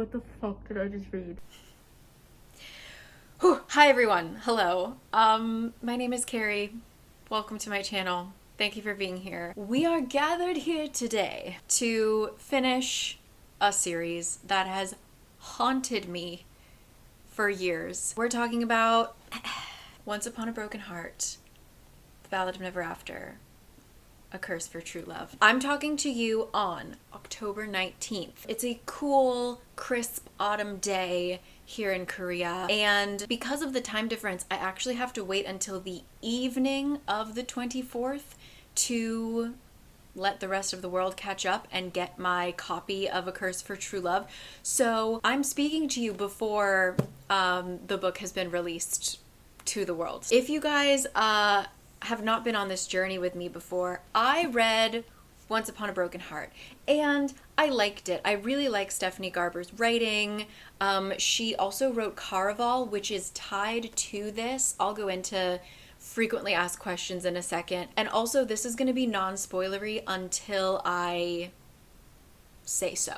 What the fuck did I just read? Whew. Hi everyone, hello. My name is Carrie. Welcome to my channel. Thank you for being here. We are gathered here today to finish a series that has haunted me for years. We're talking about Once Upon a Broken Heart, The Ballad of Never After, A Curse for True Love. I'm talking to you on October 19th. It's a cool, crisp autumn day here in Korea, and because of the time difference, I actually have to wait until the evening of the 24th to let the rest of the world catch up and get my copy of A Curse for True Love. So I'm speaking to you before the book has been released to the world. If you guys have not been on this journey with me before, I read Once Upon a Broken Heart and I liked it. I really like Stephanie Garber's writing. She also wrote Caraval, which is tied to this. I'll go into frequently asked questions in a second. And also this is going to be non-spoilery until I say so.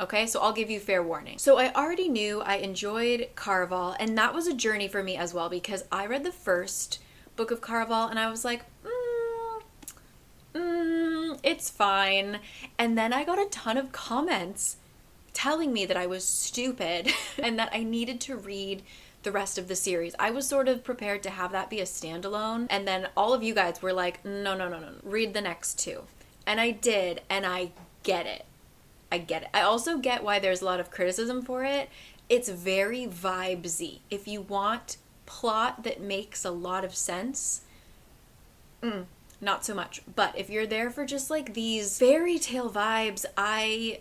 Okay, so I'll give you fair warning. So I already knew I enjoyed Caraval, and that was a journey for me as well because I read the first book of Caraval and I was like, it's fine. And then I got a ton of comments telling me that I was stupid and that I needed to read the rest of the series. I was sort of prepared to have that be a standalone, and then all of you guys were like, no, read the next two. And I did, and I get it. I get it. I also get why there's a lot of criticism for it. It's very vibesy. If you want plot that makes a lot of sense, not so much. But if you're there for just like these fairy tale vibes,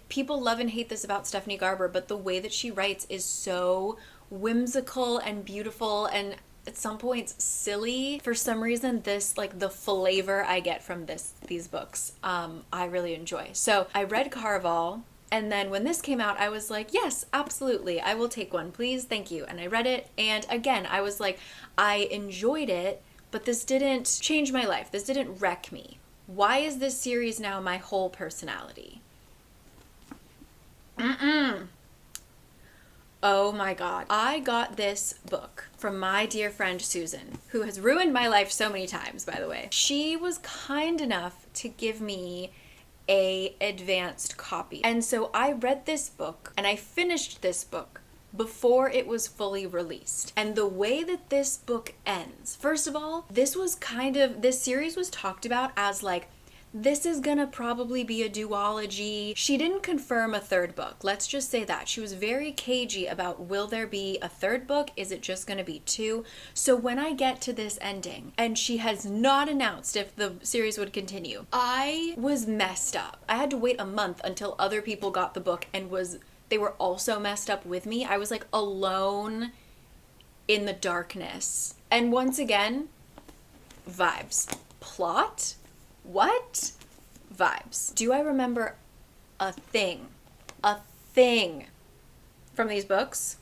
people love and hate this about Stephanie Garber, but the way that she writes is so whimsical and beautiful and at some points silly. For some reason, this, like, the flavor I get from these books, I really enjoy. So I read Caraval, and then when this came out, I was like, yes, absolutely, I will take one, please, thank you. And I read it, and again, I was like, I enjoyed it, but this didn't change my life. This didn't wreck me. Why is this series now my whole personality? Oh my God. I got this book from my dear friend Susan, who has ruined my life so many times, by the way. She was kind enough to give me an advanced copy. And so I read this book and I finished this book before it was fully released. And the way that this book ends, first of all, this series was talked about as like, this is gonna probably be a duology. She didn't confirm a third book. Let's just say that. She was very cagey about, will there be a third book? Is it just gonna be two? So when I get to this ending, and she has not announced if the series would continue, I was messed up. I had to wait a month until other people got the book and they were also messed up with me. I was like alone in the darkness. And once again, vibes. Plot? What? Vibes. Do I remember a thing from these books?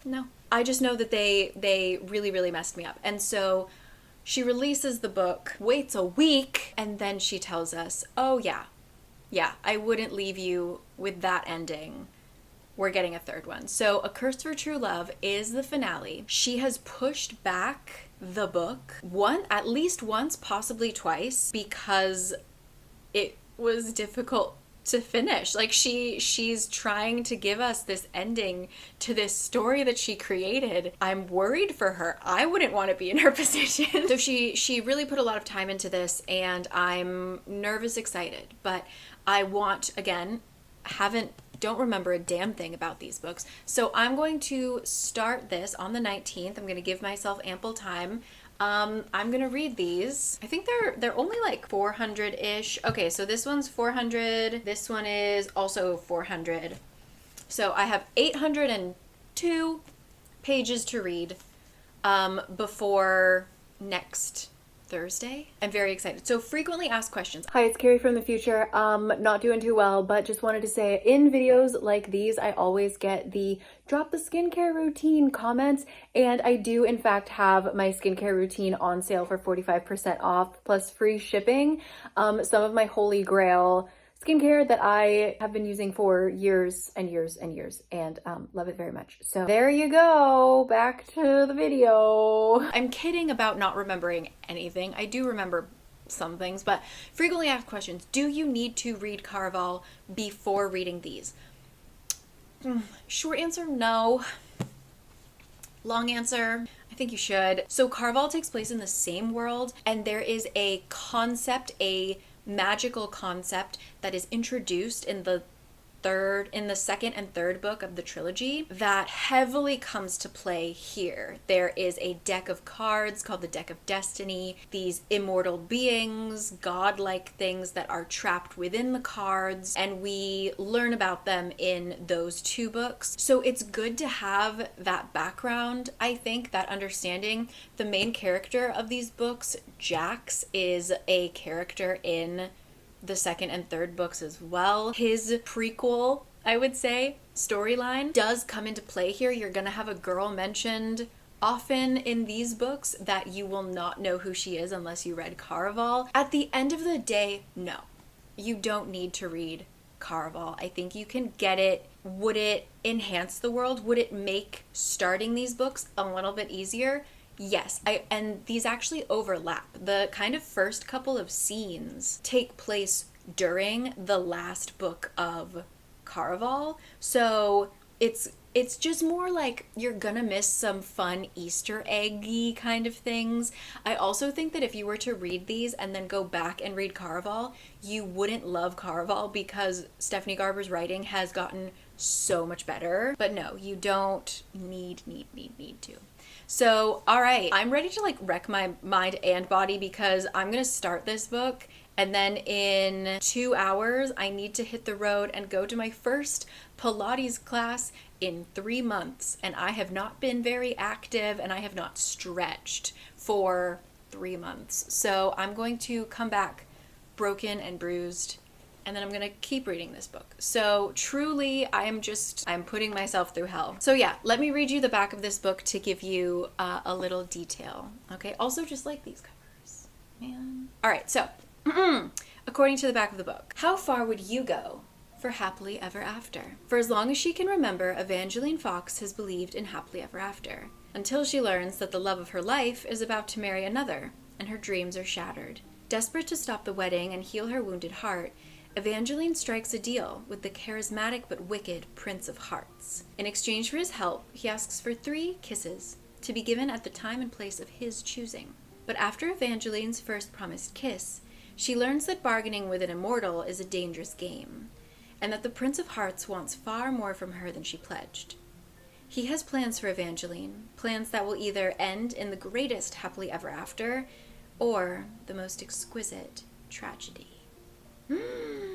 No. I just know that they really, really messed me up. And so she releases the book, waits a week, and then she tells us, oh yeah, I wouldn't leave you with that ending. We're getting a third one. So A Curse for True Love is the finale. She has pushed back the book at least once, possibly twice, because it was difficult to finish. Like she's trying to give us this ending to this story that she created. I'm worried for her. I wouldn't want to be in her position. So she really put a lot of time into this, and I'm nervous, excited, but I want, again, don't remember a damn thing about these books. So I'm going to start this on the 19th. I'm going to give myself ample time. I'm going to read these. I think they're only like 400-ish. Okay, so this one's 400. This one is also 400. So I have 802 pages to read before next Thursday. I'm very excited. So frequently asked questions. Hi, it's Carrie from the future. Not doing too well, but just wanted to say in videos like these, I always get the drop the skincare routine comments, and I do in fact have my skincare routine on sale for 45% off plus free shipping. Some of my holy grail skincare that I have been using for years and years and years, and love it very much. So there you go, back to the video. I'm kidding about not remembering anything. I do remember some things, but frequently asked questions. Do you need to read Caraval before reading these? Short answer, no. Long answer, I think you should. So Caraval takes place in the same world, and there is a concept, a magical concept that is introduced in the second and third book of the trilogy that heavily comes to play here. There is a deck of cards called the Deck of Destiny, these immortal beings, godlike things that are trapped within the cards, and we learn about them in those two books. So it's good to have that background, I think, that understanding. The main character of these books, Jax, is a character in the second and third books as well. His prequel, I would say, storyline does come into play here. You're gonna have a girl mentioned often in these books that you will not know who she is unless you read Caraval. At the end of the day, no, you don't need to read Caraval. I think you can get it. Would it enhance the world? Would it make starting these books a little bit easier? Yes, and these actually overlap. The kind of first couple of scenes take place during the last book of Caraval. So it's just more like you're gonna miss some fun Easter eggy kind of things. I also think that if you were to read these and then go back and read Caraval, you wouldn't love Caraval because Stephanie Garber's writing has gotten so much better. But no, you don't need to. So, all right, I'm ready to wreck my mind and body because I'm gonna start this book, and then in 2 hours, I need to hit the road and go to my first Pilates class in 3 months. And I have not been very active, and I have not stretched for 3 months. So I'm going to come back broken and bruised, and then I'm gonna keep reading this book. So truly, I'm putting myself through hell. So yeah, let me read you the back of this book to give you a little detail. Okay, also just like these covers, man. All right, so according to the back of the book, how far would you go for happily ever after? For as long as she can remember, Evangeline Fox has believed in happily ever after, until she learns that the love of her life is about to marry another, and her dreams are shattered. Desperate to stop the wedding and heal her wounded heart, Evangeline strikes a deal with the charismatic but wicked Prince of Hearts. In exchange for his help, he asks for 3 kisses, to be given at the time and place of his choosing. But after Evangeline's first promised kiss, she learns that bargaining with an immortal is a dangerous game, and that the Prince of Hearts wants far more from her than she pledged. He has plans for Evangeline, plans that will either end in the greatest happily ever after, or the most exquisite tragedy.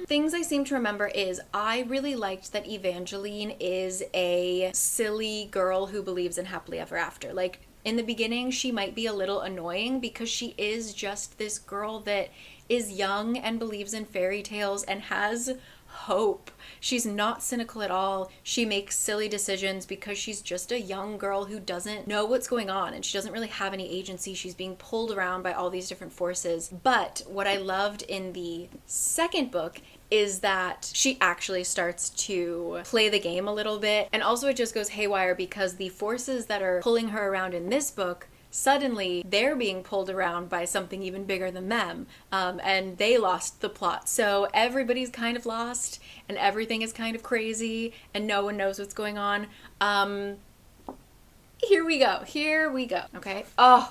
Things I seem to remember is I really liked that Evangeline is a silly girl who believes in happily ever after. Like, in the beginning, she might be a little annoying because she is just this girl that is young and believes in fairy tales and has hope. She's not cynical at all. She makes silly decisions because she's just a young girl who doesn't know what's going on, and she doesn't really have any agency. She's being pulled around by all these different forces. But what I loved in the second book is that she actually starts to play the game a little bit. And also it just goes haywire because the forces that are pulling her around in this book, suddenly they're being pulled around by something even bigger than them, and they lost the plot. So everybody's kind of lost and everything is kind of crazy and no one knows what's going on. Here we go, okay? Oh,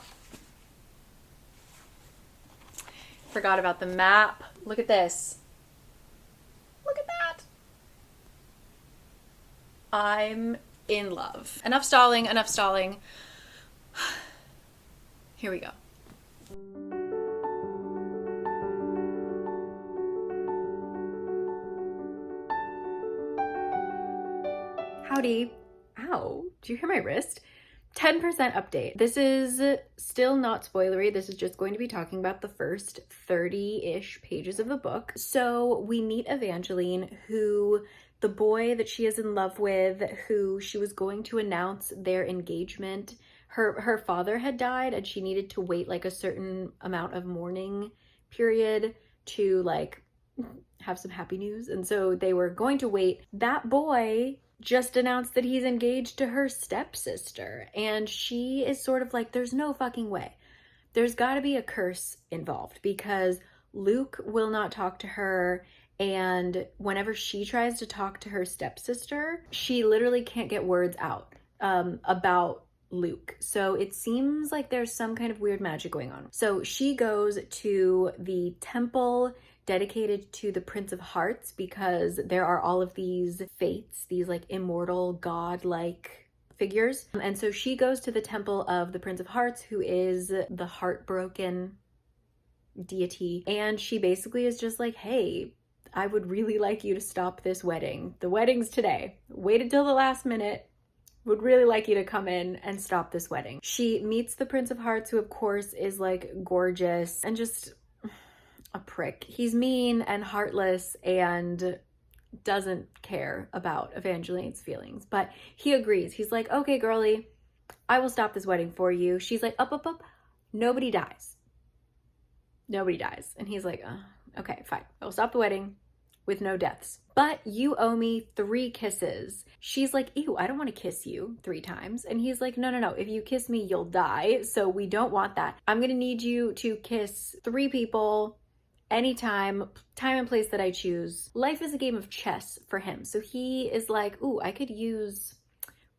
forgot about the map. Look at this. Look at that. I'm in love. Enough stalling. Here we go. Howdy. Ow, do you hear my wrist? 10% update. This is still not spoilery. This is just going to be talking about the first 30-ish pages of the book. So we meet Evangeline, who the boy that she is in love with, who she was going to announce their engagement. Her father had died and she needed to wait like a certain amount of mourning period to like have some happy news. And so they were going to wait. That boy just announced that he's engaged to her stepsister. And she is sort of like, there's no fucking way. There's got to be a curse involved because Luke will not talk to her. And whenever she tries to talk to her stepsister, she literally can't get words out about Luke. So it seems like there's some kind of weird magic going on. So she goes to the temple dedicated to the Prince of Hearts because there are all of these fates, these like immortal god-like figures. And so she goes to the temple of the Prince of Hearts, who is the heartbroken deity. And she basically is just like, hey, I would really like you to stop this wedding. The wedding's today. Waited till the last minute. Would really like you to come in and stop this wedding. She meets the Prince of Hearts, who of course is like gorgeous and just a prick. He's mean and heartless and doesn't care about Evangeline's feelings, but he agrees. He's like, okay, girly, I will stop this wedding for you. She's like, up. Nobody dies. Nobody dies. And he's like, okay, fine. I will stop the wedding with no deaths. But you owe me 3 kisses. She's like, ew, I don't want to kiss you 3 times. And he's like, no. If you kiss me, you'll die. So we don't want that. I'm going to need you to kiss 3 people anytime, time and place that I choose. Life is a game of chess for him. So he is like, ooh, I could use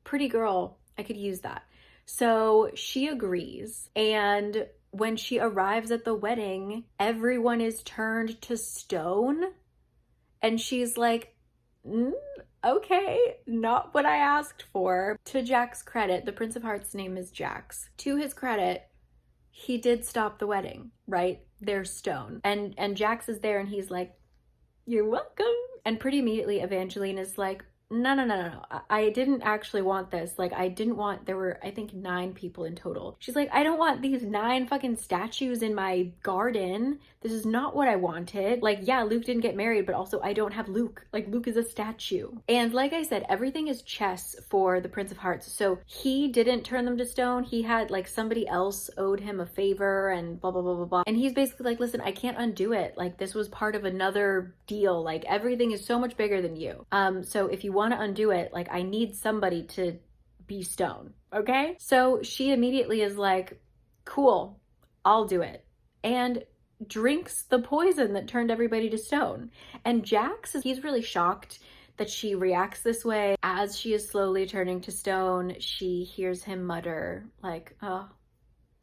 pretty girl. I could use that. So she agrees. And when she arrives at the wedding, everyone is turned to stone. And she's like, okay, not what I asked for. To Jack's credit, the Prince of Hearts' name is Jax. To his credit, he did stop the wedding, right? They're stone. And Jax is there and he's like, you're welcome. And pretty immediately Evangeline is like, no. I didn't actually want this. Like, I didn't want, there were, I think 9 people in total. She's like, I don't want these 9 fucking statues in my garden. This is not what I wanted. Like, yeah, Luke didn't get married, but also I don't have Luke. Like, Luke is a statue. And like I said, everything is chess for the Prince of Hearts. So he didn't turn them to stone. He had like somebody else owed him a favor and blah, blah, blah, blah, blah. And he's basically like, listen, I can't undo it. Like, this was part of another deal. Like, everything is so much bigger than you. So if you want to undo it, like, I need somebody to be stone, okay? So she immediately is like, cool, I'll do it, and drinks the poison that turned everybody to stone. And Jax, he's really shocked that she reacts this way. As she is slowly turning to stone, she hears him mutter like, oh,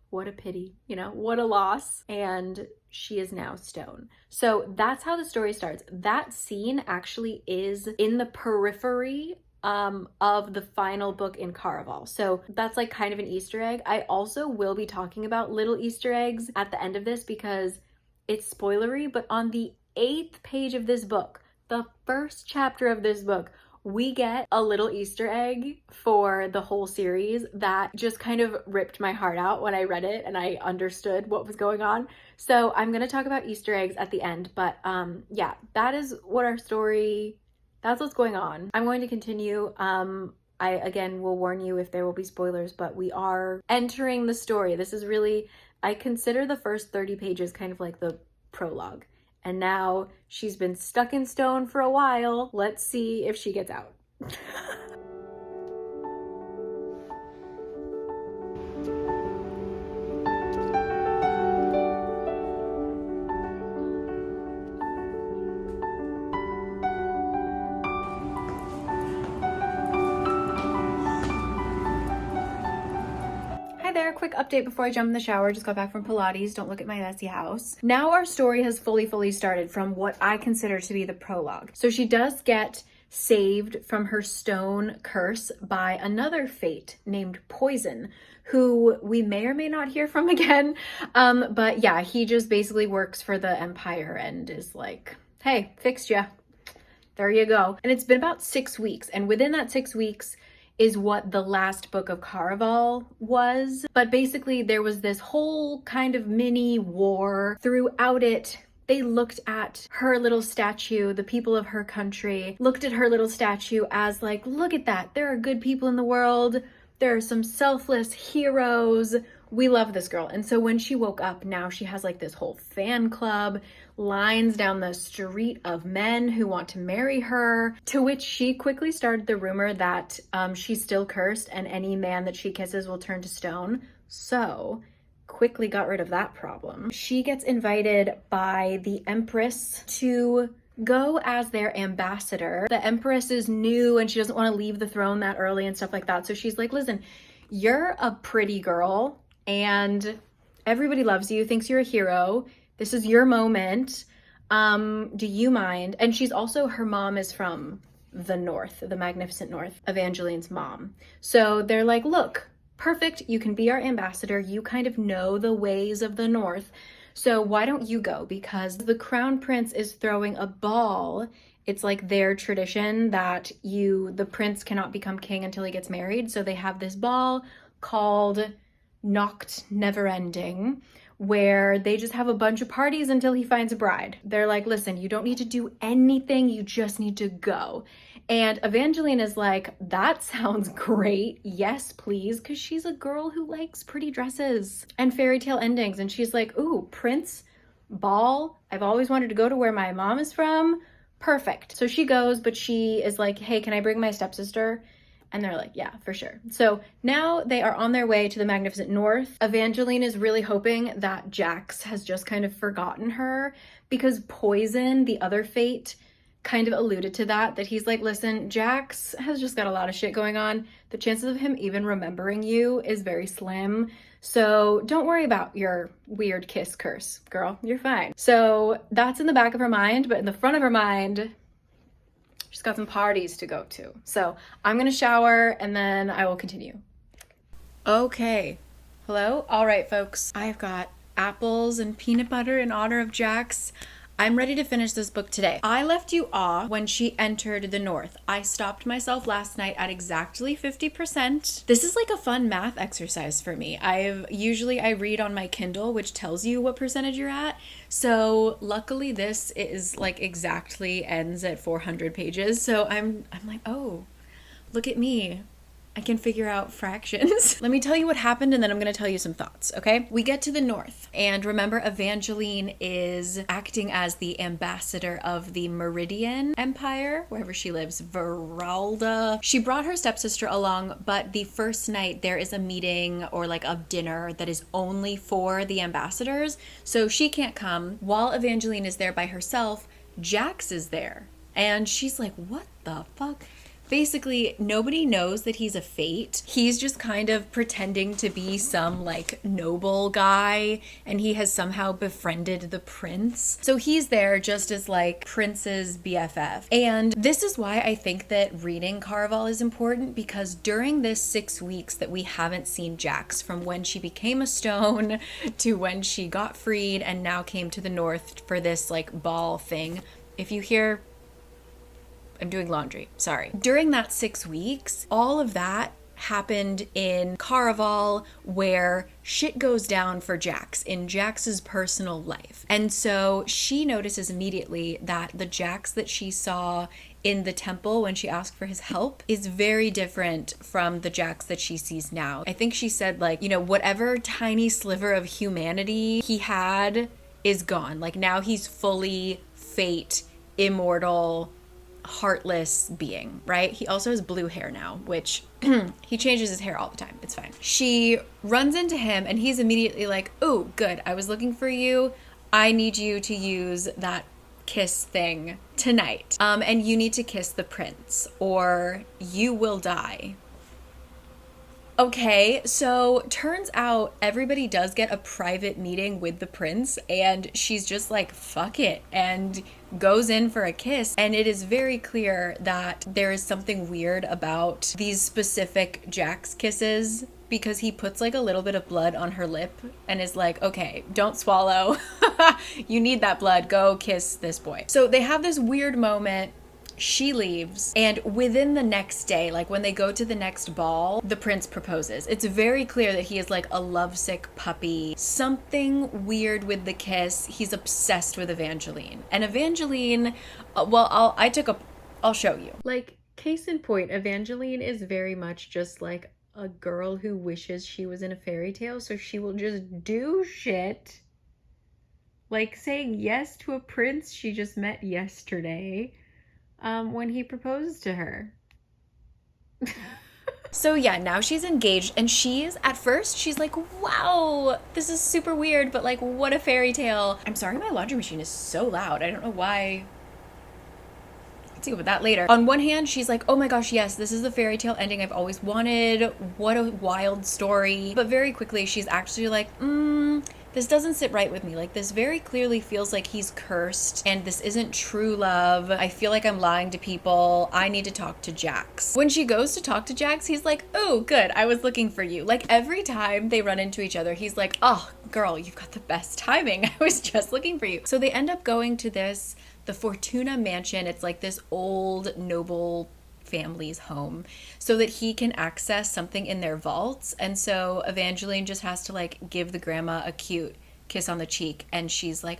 what a pity, you know, what a loss. And she is now stone. So that's how the story starts. That scene actually is in the periphery of the final book in Caraval. So that's like kind of an Easter egg. I also will be talking about little Easter eggs at the end of this because it's spoilery, but on the 8th page of this book, the first chapter of this book, we get a little Easter egg for the whole series that just kind of ripped my heart out when I read it and I understood what was going on. So I'm going to talk about Easter eggs at the end, but yeah, that is what our story, that's what's going on. I'm going to continue. I again will warn you if there will be spoilers, but we are entering the story. This is really, I consider the first 30 pages kind of like the prologue. And now she's been stuck in stone for a while. Let's see if she gets out. Quick update before I jump in the shower. Just got back from Pilates. Don't look at my messy house. Now our story has fully started from what I consider to be the prologue. So she does get saved from her stone curse by another fate named Poison, who we may or may not hear from again. But yeah, he just basically works for the Empire and is like, hey, fixed ya. There you go. And it's been about 6 weeks. And within that 6 weeks, is what the last book of Caraval was. But basically there was this whole kind of mini war. Throughout it, they looked at her little statue, the people of her country, looked at her little statue as like, look at that, there are good people in the world. There are some selfless heroes. We love this girl. And so when she woke up, now she has like this whole fan club, lines down the street of men who want to marry her, to which she quickly started the rumor that she's still cursed and any man that she kisses will turn to stone. So quickly got rid of that problem. She gets invited by the Empress to go as their ambassador. The Empress is new and she doesn't want to leave the throne that early and stuff like that. So she's like, listen, you're a pretty girl and everybody loves you, thinks you're a hero. This is your moment. Do you mind? And she's also, her mom is from the North, the magnificent North, Evangeline's mom. So they're like, look, perfect. You can be our ambassador. You kind of know the ways of the North. So why don't you go? Because the crown prince is throwing a ball. It's like their tradition that the prince cannot become king until he gets married. So they have this ball called Noct Neverending, where they just have a bunch of parties until he finds a bride. They're like, listen, you don't need to do anything. You just need to go. And Evangeline is like, that sounds great. Yes, please. Because she's a girl who likes pretty dresses and fairy tale endings. And she's like, ooh, prince, ball. I've always wanted to go to where my mom is from. Perfect. So she goes, but she is like, hey, can I bring my stepsister? And they're like, yeah, for sure. So now they are on their way to the magnificent North. Evangeline is really hoping that Jax has just kind of forgotten her, because Poison, the other fate, kind of alluded to that he's like, listen, Jax has just got a lot of shit going on. The chances of him even remembering you is very slim. So don't worry about your weird kiss curse, girl. You're fine. So that's in the back of her mind, but in the front of her mind, she's got some parties to go to. So I'm gonna shower and then I will continue. Okay. Hello? All right, folks. I've got apples and peanut butter in honor of Jax. I'm ready to finish this book today. I left you off when she entered the North. I stopped myself last night at exactly 50%. This is like a fun math exercise for me. I read on my Kindle, which tells you what percentage you're at. So luckily this is like exactly ends at 400 pages. So I'm like, oh, look at me. I can figure out fractions. Let me tell you what happened and then I'm going to tell you some thoughts, okay? We get to the North and remember Evangeline is acting as the ambassador of the Meridian Empire, wherever she lives, Veralda. She brought her stepsister along, but the first night there is a meeting or like a dinner that is only for the ambassadors, so she can't come. While Evangeline is there by herself, Jax is there and she's like, what the fuck? Basically, nobody knows that he's a fate. He's just kind of pretending to be some like noble guy and he has somehow befriended the prince. So he's there just as like Prince's BFF. And this is why I think that reading Caraval is important, because during this 6 weeks that we haven't seen Jax, from when she became a stone to when she got freed and now came to the North for this like ball thing. If you hear, I'm doing laundry, sorry. During that 6 weeks, all of that happened in Caraval, where shit goes down for Jax in Jax's personal life. And so she notices immediately that the Jax that she saw in the temple when she asked for his help is very different from the Jax that she sees now. I think she said like, whatever tiny sliver of humanity he had is gone. Like now he's fully fate, immortal, heartless being, right? He also has blue hair now, which he changes his hair all the time. It's fine. She runs into him and he's immediately like, oh, good. I was looking for you. I need you to use that kiss thing tonight. And you need to kiss the prince or you will die. Okay, so turns out everybody does get a private meeting with the prince and she's just like, fuck it, and goes in for a kiss. And it is very clear that there is something weird about these specific Jax kisses, because he puts like a little bit of blood on her lip and is like, okay, don't swallow. You need that blood. Go kiss this boy. So they have this weird moment. She leaves, and within the next day, like when they go to the next ball, the prince proposes. It's very clear that he is like a lovesick puppy. Something weird with the kiss. He's obsessed with Evangeline. And Evangeline, I'll show you. Like, case in point, Evangeline is very much just like a girl who wishes she was in a fairy tale, so she will just do shit. Like saying yes to a prince she just met yesterday when he proposes to her. So yeah, now she's engaged, and at first she's like, wow, this is super weird, but like, what a fairy tale. I'm sorry, my laundry machine is so loud. I don't know why. Let's deal with that later. On one hand, she's like, oh my gosh, yes, this is the fairy tale ending I've always wanted. What a wild story. But very quickly, she's actually like, this doesn't sit right with me. Like, this very clearly feels like he's cursed, and this isn't true love. I feel like I'm lying to people. I need to talk to Jax. When she goes to talk to Jax, he's like, oh, good, I was looking for you. Like, every time they run into each other, he's like, oh, girl, you've got the best timing. I was just looking for you. So they end up going to the Fortuna mansion. It's like this old noble family's home so that he can access something in their vaults. And so Evangeline just has to like give the grandma a cute kiss on the cheek, and she's like,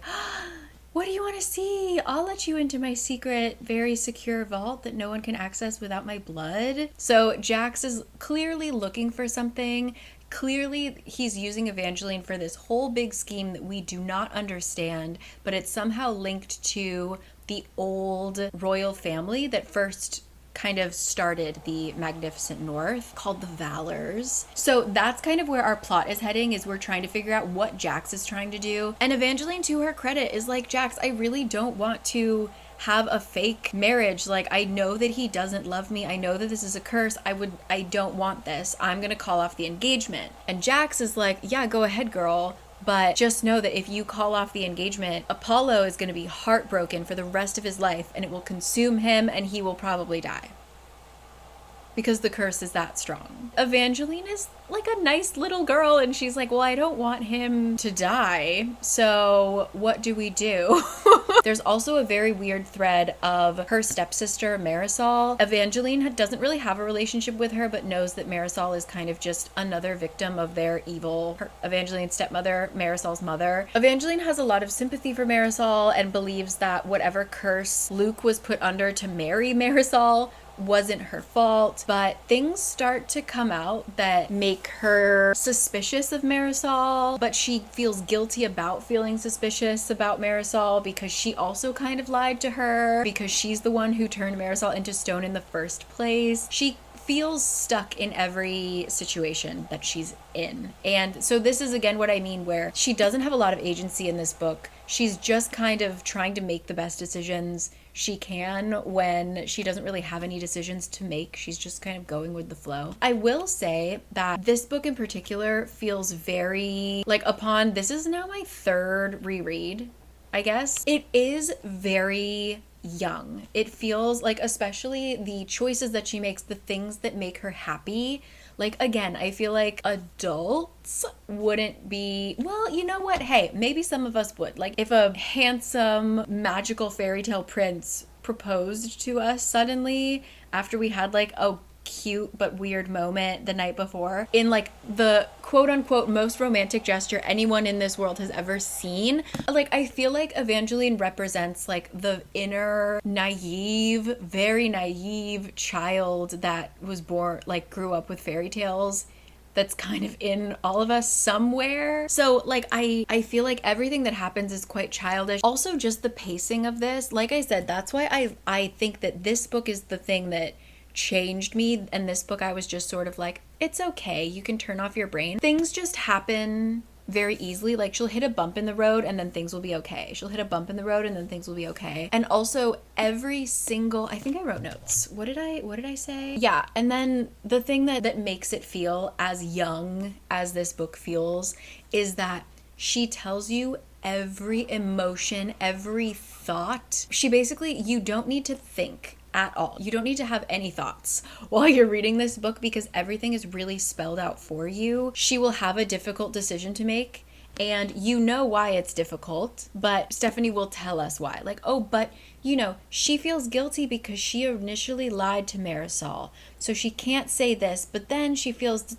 what do you want to see? I'll let you into my secret, very secure vault that no one can access without my blood. So Jax is clearly looking for something. Clearly, he's using Evangeline for this whole big scheme that we do not understand, but it's somehow linked to the old royal family that first kind of started the Magnificent North, called the Valors. So that's kind of where our plot is heading, is we're trying to figure out what Jax is trying to do. And Evangeline, to her credit, is like, Jax, I really don't want to have a fake marriage. Like, I know that he doesn't love me. I know that this is a curse. I don't want this. I'm gonna call off the engagement. And Jax is like, yeah, go ahead, girl. But just know that if you call off the engagement, Apollo is going to be heartbroken for the rest of his life, and it will consume him, and he will probably die. Because the curse is that strong. Evangeline is like a nice little girl, and she's like, well, I don't want him to die, so what do we do? There's also a very weird thread of her stepsister, Marisol. Evangeline doesn't really have a relationship with her, but knows that Marisol is kind of just another victim of their evil. Evangeline's stepmother, Marisol's mother. Evangeline has a lot of sympathy for Marisol and believes that whatever curse Luke was put under to marry Marisol wasn't her fault, but things start to come out that make her suspicious of Marisol, but she feels guilty about feeling suspicious about Marisol because she also kind of lied to her, because she's the one who turned Marisol into stone in the first place. She feels stuck in every situation that she's in. And so this is again what I mean, where she doesn't have a lot of agency in this book. She's just kind of trying to make the best decisions she can when she doesn't really have any decisions to make. She's just kind of going with the flow. I will say that this book in particular feels very, like, this is now my third reread, I guess. It is very young. It feels like, especially the choices that she makes, the things that make her happy. Like, again, I feel like adults wouldn't be, well, you know what? Hey, maybe some of us would. Like, if a handsome, magical fairy tale prince proposed to us suddenly after we had, like, a cute but weird moment the night before, in like the quote-unquote most romantic gesture anyone in this world has ever seen, like, I feel like Evangeline represents like the inner very naive child that was born, like, grew up with fairy tales, that's kind of in all of us somewhere. So like I feel like everything that happens is quite childish. Also, just the pacing of this, like I said, that's why I think that this book is the thing that changed me. And this book, I was just sort of like, it's okay, you can turn off your brain. Things just happen very easily. Like, she'll hit a bump in the road and then things will be okay. She'll hit a bump in the road and then things will be okay. And also every single, I think I wrote notes. What did I say? Yeah. And then the thing that makes it feel as young as this book feels is that she tells you every emotion, every thought. She basically, you don't need to think at all. You don't need to have any thoughts while you're reading this book because everything is really spelled out for you. She will have a difficult decision to make and you know why it's difficult, but Stephanie will tell us why. Like, oh, but you know, she feels guilty because she initially lied to Marisol, so she can't say this, but then she feels,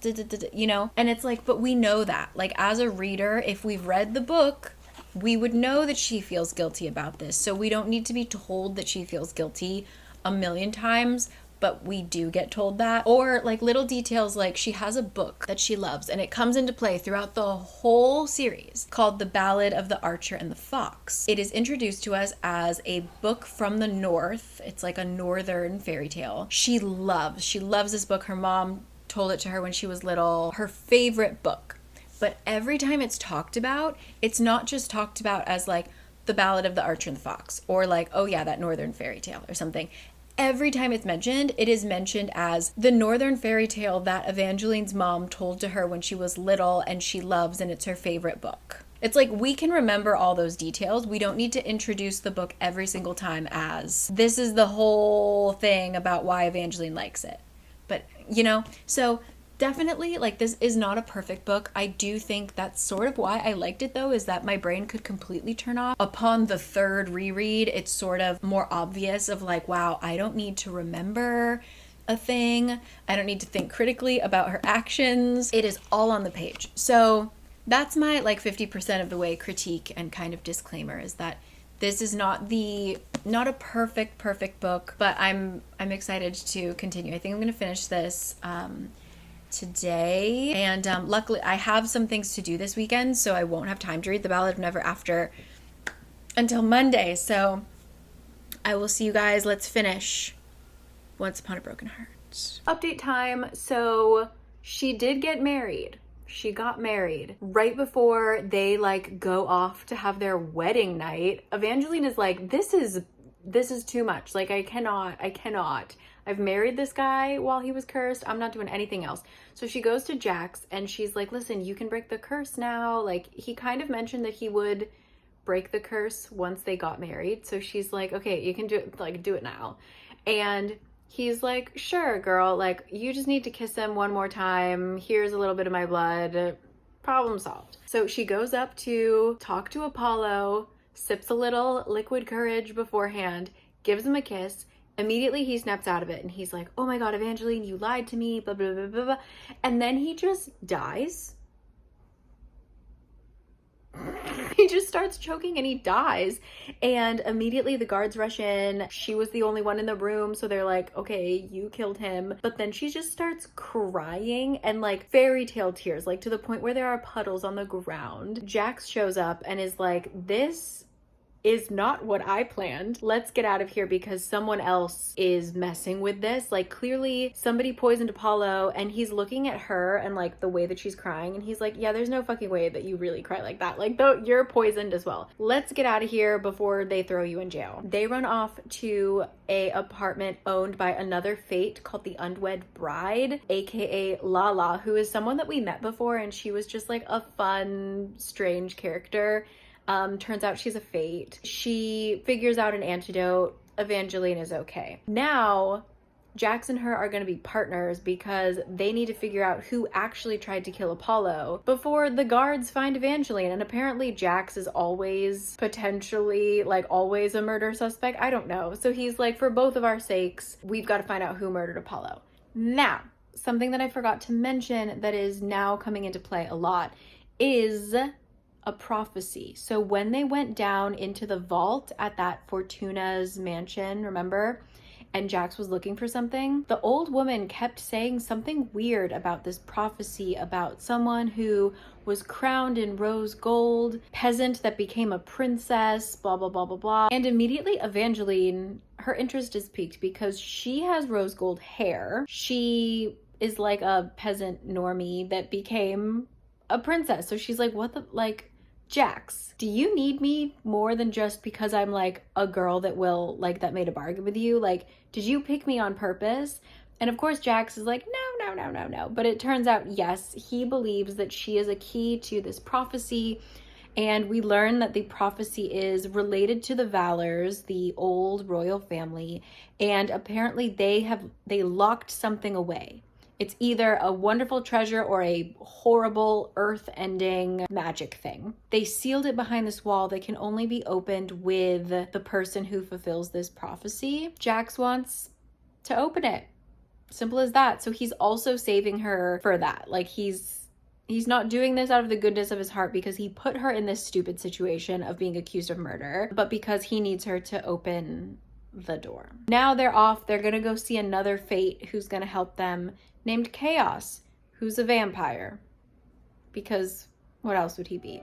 you know, and it's like, but we know that. Like, as a reader, if we've read the book, we would know that she feels guilty about this, so we don't need to be told that she feels guilty a million times, but we do get told that. Or like little details, like she has a book that she loves and it comes into play throughout the whole series called The Ballad of the Archer and the Fox. It is introduced to us as a book from the north. It's like a northern fairy tale. She loves this book. Her mom told it to her when she was little. Her favorite book. But every time it's talked about, it's not just talked about as like The Ballad of the Archer and the Fox, or like, oh yeah, that northern fairy tale or something. Every time it's mentioned, it is mentioned as the northern fairy tale that Evangeline's mom told to her when she was little and she loves, and it's her favorite book. It's like we can remember all those details. We don't need to introduce the book every single time as this is the whole thing about why Evangeline likes it. But, you know, so definitely, like, this is not a perfect book. I do think that's sort of why I liked it, though, is that my brain could completely turn off. Upon the third reread, it's sort of more obvious of like, wow, I don't need to remember a thing. I don't need to think critically about her actions. It is all on the page. So that's my like 50% of the way critique and kind of disclaimer, is that this is not a perfect book, but I'm excited to continue. I think I'm going to finish this today, and luckily I have some things to do this weekend, so I won't have time to read The Ballad of Never After until Monday. So I will see you guys. Let's finish Once Upon a Broken Heart. Update time. So she did get married. She got married right before they like go off to have their wedding night. Evangeline is like, this is too much. Like, I cannot. I've married this guy while he was cursed. I'm not doing anything else. So she goes to Jax and she's like, listen, you can break the curse now. Like, he kind of mentioned that he would break the curse once they got married. So she's like, okay, you can do it, like, do it now. And he's like, sure, girl, like, you just need to kiss him one more time. Here's a little bit of my blood. Problem solved. So she goes up to talk to Apollo, sips a little liquid courage beforehand, gives him a kiss. Immediately he snaps out of it and he's like, oh my God, Evangeline, you lied to me, blah, blah, blah, blah, blah. And then he just dies. He just starts choking and he dies. And immediately the guards rush in. She was the only one in the room, so they're like, okay, you killed him. But then she just starts crying, and like fairy tale tears, like to the point where there are puddles on the ground. Jax shows up and is like, this is not what I planned. Let's get out of here because someone else is messing with this. Like, clearly somebody poisoned Apollo, and he's looking at her and like the way that she's crying, and he's like, yeah, there's no fucking way that you really cry like that. Like, though, you're poisoned as well. Let's get out of here before they throw you in jail. They run off to a apartment owned by another fate called the Unwed Bride, aka Lala, who is someone that we met before, and she was just like a fun, strange character. Turns out she's a fate. She figures out an antidote. Evangeline is okay. Now, Jax and her are going to be partners because they need to figure out who actually tried to kill Apollo before the guards find Evangeline. And apparently Jax is always potentially, like, always a murder suspect. I don't know. So he's like, for both of our sakes, we've got to find out who murdered Apollo. Now, something that I forgot to mention that is now coming into play a lot is a prophecy. So when they went down into the vault at that Fortuna's mansion, remember? And Jax was looking for something, the old woman kept saying something weird about this prophecy about someone who was crowned in rose gold, peasant that became a princess, blah, blah, blah, blah, blah. And immediately Evangeline, her interest is piqued because she has rose gold hair. She is like a peasant normie that became a princess. So she's like, what the, like, Jax, do you need me more than just because I'm like a girl that will, like, that made a bargain with you? Like, did you pick me on purpose? And of course Jax is like, no. But it turns out, yes, he believes that she is a key to this prophecy. And we learn that the prophecy is related to the Valors, the old royal family. And apparently they locked something away. It's either a wonderful treasure or a horrible earth-ending magic thing. They sealed it behind this wall that can only be opened with the person who fulfills this prophecy. Jax wants to open it. Simple as that. So he's also saving her for that. Like, he's not doing this out of the goodness of his heart because he put her in this stupid situation of being accused of murder, but because he needs her to open the door. Now they're off. They're gonna go see another fate who's gonna help them, named Chaos, who's a vampire. Because what else would he be?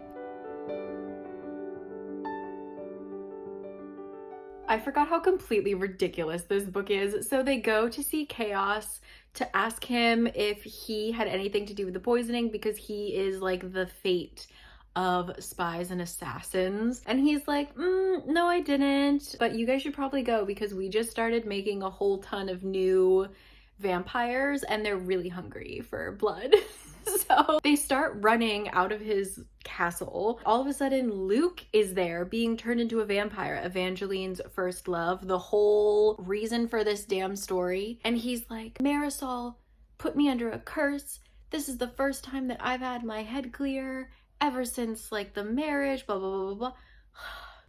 I forgot how completely ridiculous this book is. So they go to see Chaos to ask him if he had anything to do with the poisoning, because he is like the fate of spies and assassins. And he's like, no, I didn't. But you guys should probably go, because we just started making a whole ton of new vampires and they're really hungry for blood. So they start running out of his castle. All of a sudden, Luke is there being turned into a vampire, Evangeline's first love, the whole reason for this damn story. And he's like, Marisol put me under a curse. This is the first time that I've had my head clear ever since like the marriage, blah, blah, blah, blah, blah.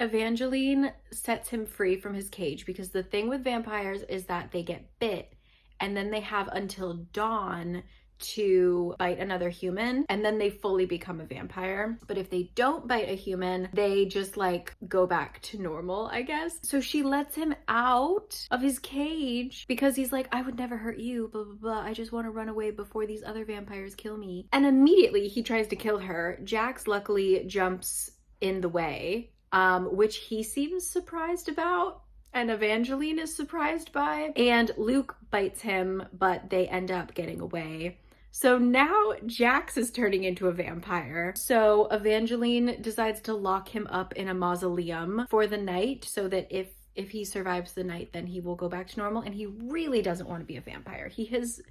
Evangeline sets him free from his cage, because the thing with vampires is that they get bit and then they have until dawn to bite another human, and then they fully become a vampire. But if they don't bite a human, they just like go back to normal, I guess. So she lets him out of his cage because he's like, I would never hurt you, blah, blah, blah. I just want to run away before these other vampires kill me. And immediately he tries to kill her. Jax luckily jumps in the way, which he seems surprised about. And Evangeline is surprised by. And Luke bites him, but they end up getting away. So now Jax is turning into a vampire. So Evangeline decides to lock him up in a mausoleum for the night, so that if he survives the night, then he will go back to normal. And he really doesn't want to be a vampire. He has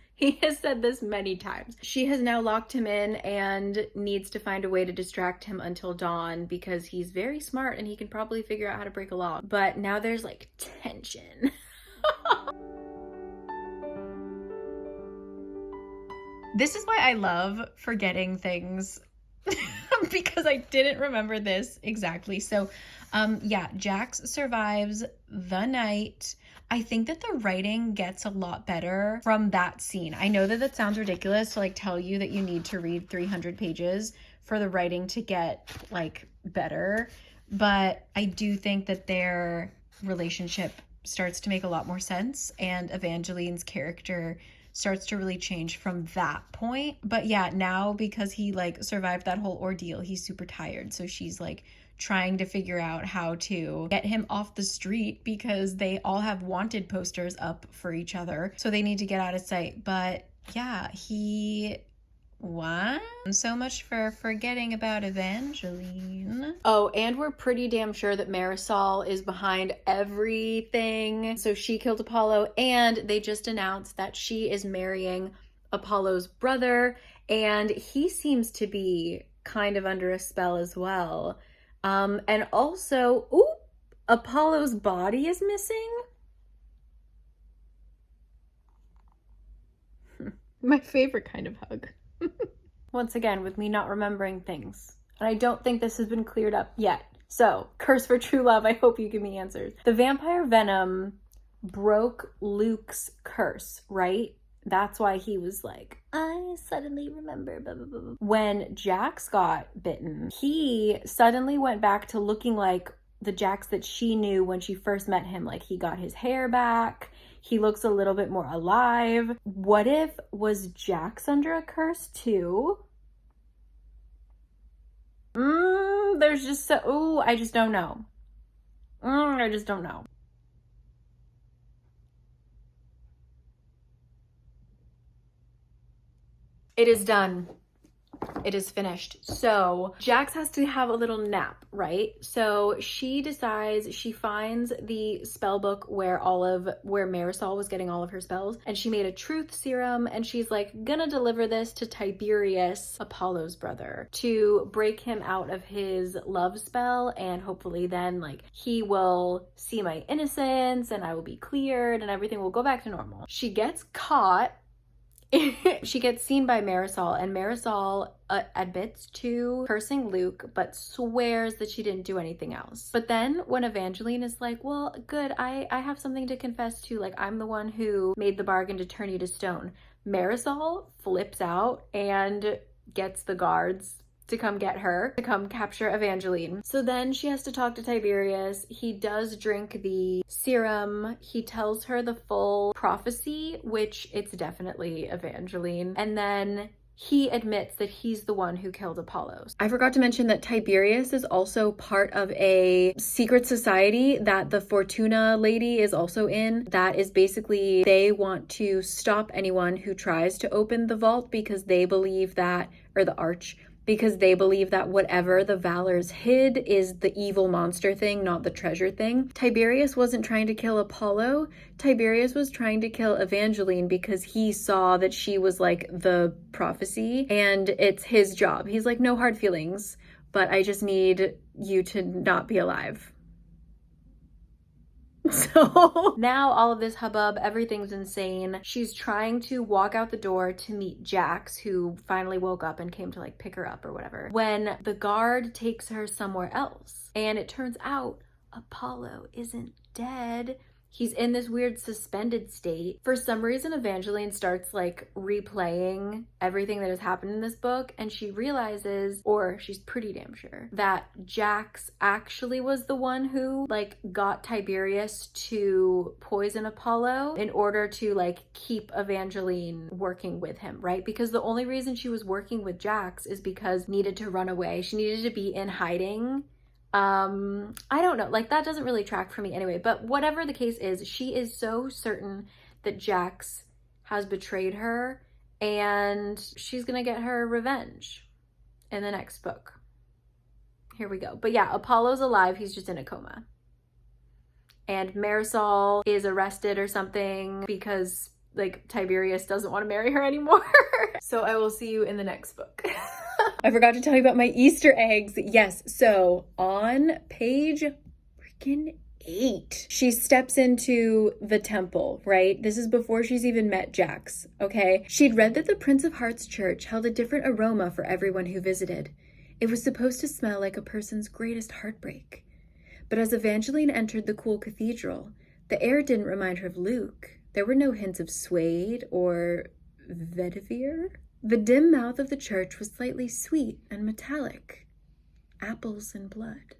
said this many times. She has now locked him in and needs to find a way to distract him until dawn, because he's very smart and he can probably figure out how to break a law. But now there's like tension. This is why I love forgetting things because I didn't remember this exactly. So yeah, Jax survives the night. I think that the writing gets a lot better from that scene. I know that sounds ridiculous to like tell you that you need to read 300 pages for the writing to get like better, but I do think that their relationship starts to make a lot more sense, and Evangeline's character starts to really change from that point. But yeah, now because he like survived that whole ordeal, he's super tired. So she's like trying to figure out how to get him off the street, because they all have wanted posters up for each other. So they need to get out of sight. But yeah, what? So much for forgetting about Evangeline. Oh, and we're pretty damn sure that Marisol is behind everything. So she killed Apollo, and they just announced that she is marrying Apollo's brother, and he seems to be kind of under a spell as well. And also, ooh, Apollo's body is missing. My favorite kind of hug. Once again, with me not remembering things. And I don't think this has been cleared up yet. So, curse for true love, I hope you give me answers. The vampire venom broke Luke's curse, right? That's why he was like, I suddenly remember, blah, blah, blah, blah. When Jax got bitten, he suddenly went back to looking like the Jax that she knew when she first met him. Like, he got his hair back. He looks a little bit more alive. What if was Jax under a curse too? There's just so, ooh, I just don't know. I just don't know. It is done. It is finished. So Jax has to have a little nap, right? So she decides, she finds the spell book where Marisol was getting all of her spells, and she made a truth serum, and she's like, gonna deliver this to Tiberius, Apollo's brother, to break him out of his love spell, and hopefully then like he will see my innocence and I will be cleared and everything will go back to normal. She gets caught. She gets seen by Marisol, and Marisol admits to cursing Luke, but swears that she didn't do anything else. But then when Evangeline is like, well, good, I have something to confess to, like, I'm the one who made the bargain to turn you to stone, Marisol flips out and gets the guards to come get her, to come capture Evangeline. So then she has to talk to Tiberius. He does drink the serum. He tells her the full prophecy, which it's definitely Evangeline. And then he admits that he's the one who killed Apollo. I forgot to mention that Tiberius is also part of a secret society that the Fortuna lady is also in. That is basically, they want to stop anyone who tries to open the vault because they believe that, or the arch, because they believe that whatever the Valors hid is the evil monster thing, not the treasure thing. Tiberius wasn't trying to kill Apollo. Tiberius was trying to kill Evangeline because he saw that she was like the prophecy and it's his job. He's like, no hard feelings, but I just need you to not be alive. So now all of this hubbub, everything's insane. She's trying to walk out the door to meet Jax, who finally woke up and came to like pick her up or whatever, when the guard takes her somewhere else. And it turns out Apollo isn't dead. He's in this weird suspended state. For some reason, Evangeline starts like replaying everything that has happened in this book, and she realizes, or she's pretty damn sure, that Jax actually was the one who like got Tiberius to poison Apollo in order to like keep Evangeline working with him, right? Because the only reason she was working with Jax is because needed to run away. She needed to be in hiding. I don't know, like that doesn't really track for me anyway, but whatever the case is, she is so certain that Jax has betrayed her and she's gonna get her revenge in the next book. Here we go. But yeah, Apollo's alive, he's just in a coma. And Marisol is arrested or something because like Tiberius doesn't want to marry her anymore. So I will see you in the next book. I forgot to tell you about my Easter eggs. Yes, so on page freaking 8, she steps into the temple, right? This is before she's even met Jax, okay? She'd read that the Prince of Hearts Church held a different aroma for everyone who visited. It was supposed to smell like a person's greatest heartbreak. But as Evangeline entered the cool cathedral, the air didn't remind her of Luke. There were no hints of suede or vetiver. The dim mouth of the church was slightly sweet and metallic. Apples and blood.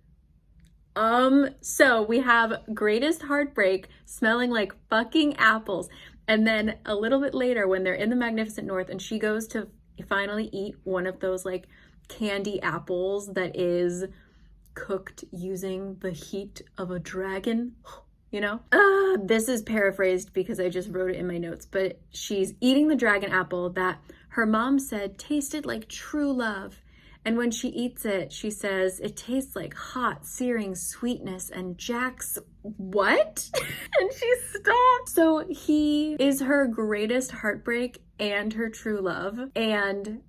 So we have greatest heartbreak smelling like fucking apples. And then a little bit later when they're in the Magnificent North and she goes to finally eat one of those like candy apples that is cooked using the heat of a dragon, you know? This is paraphrased because I just wrote it in my notes, but she's eating the dragon apple that her mom said tasted like true love. And when she eats it, she says, it tastes like hot, searing sweetness. And Jax, what? And she stopped. So he is her greatest heartbreak and her true love. And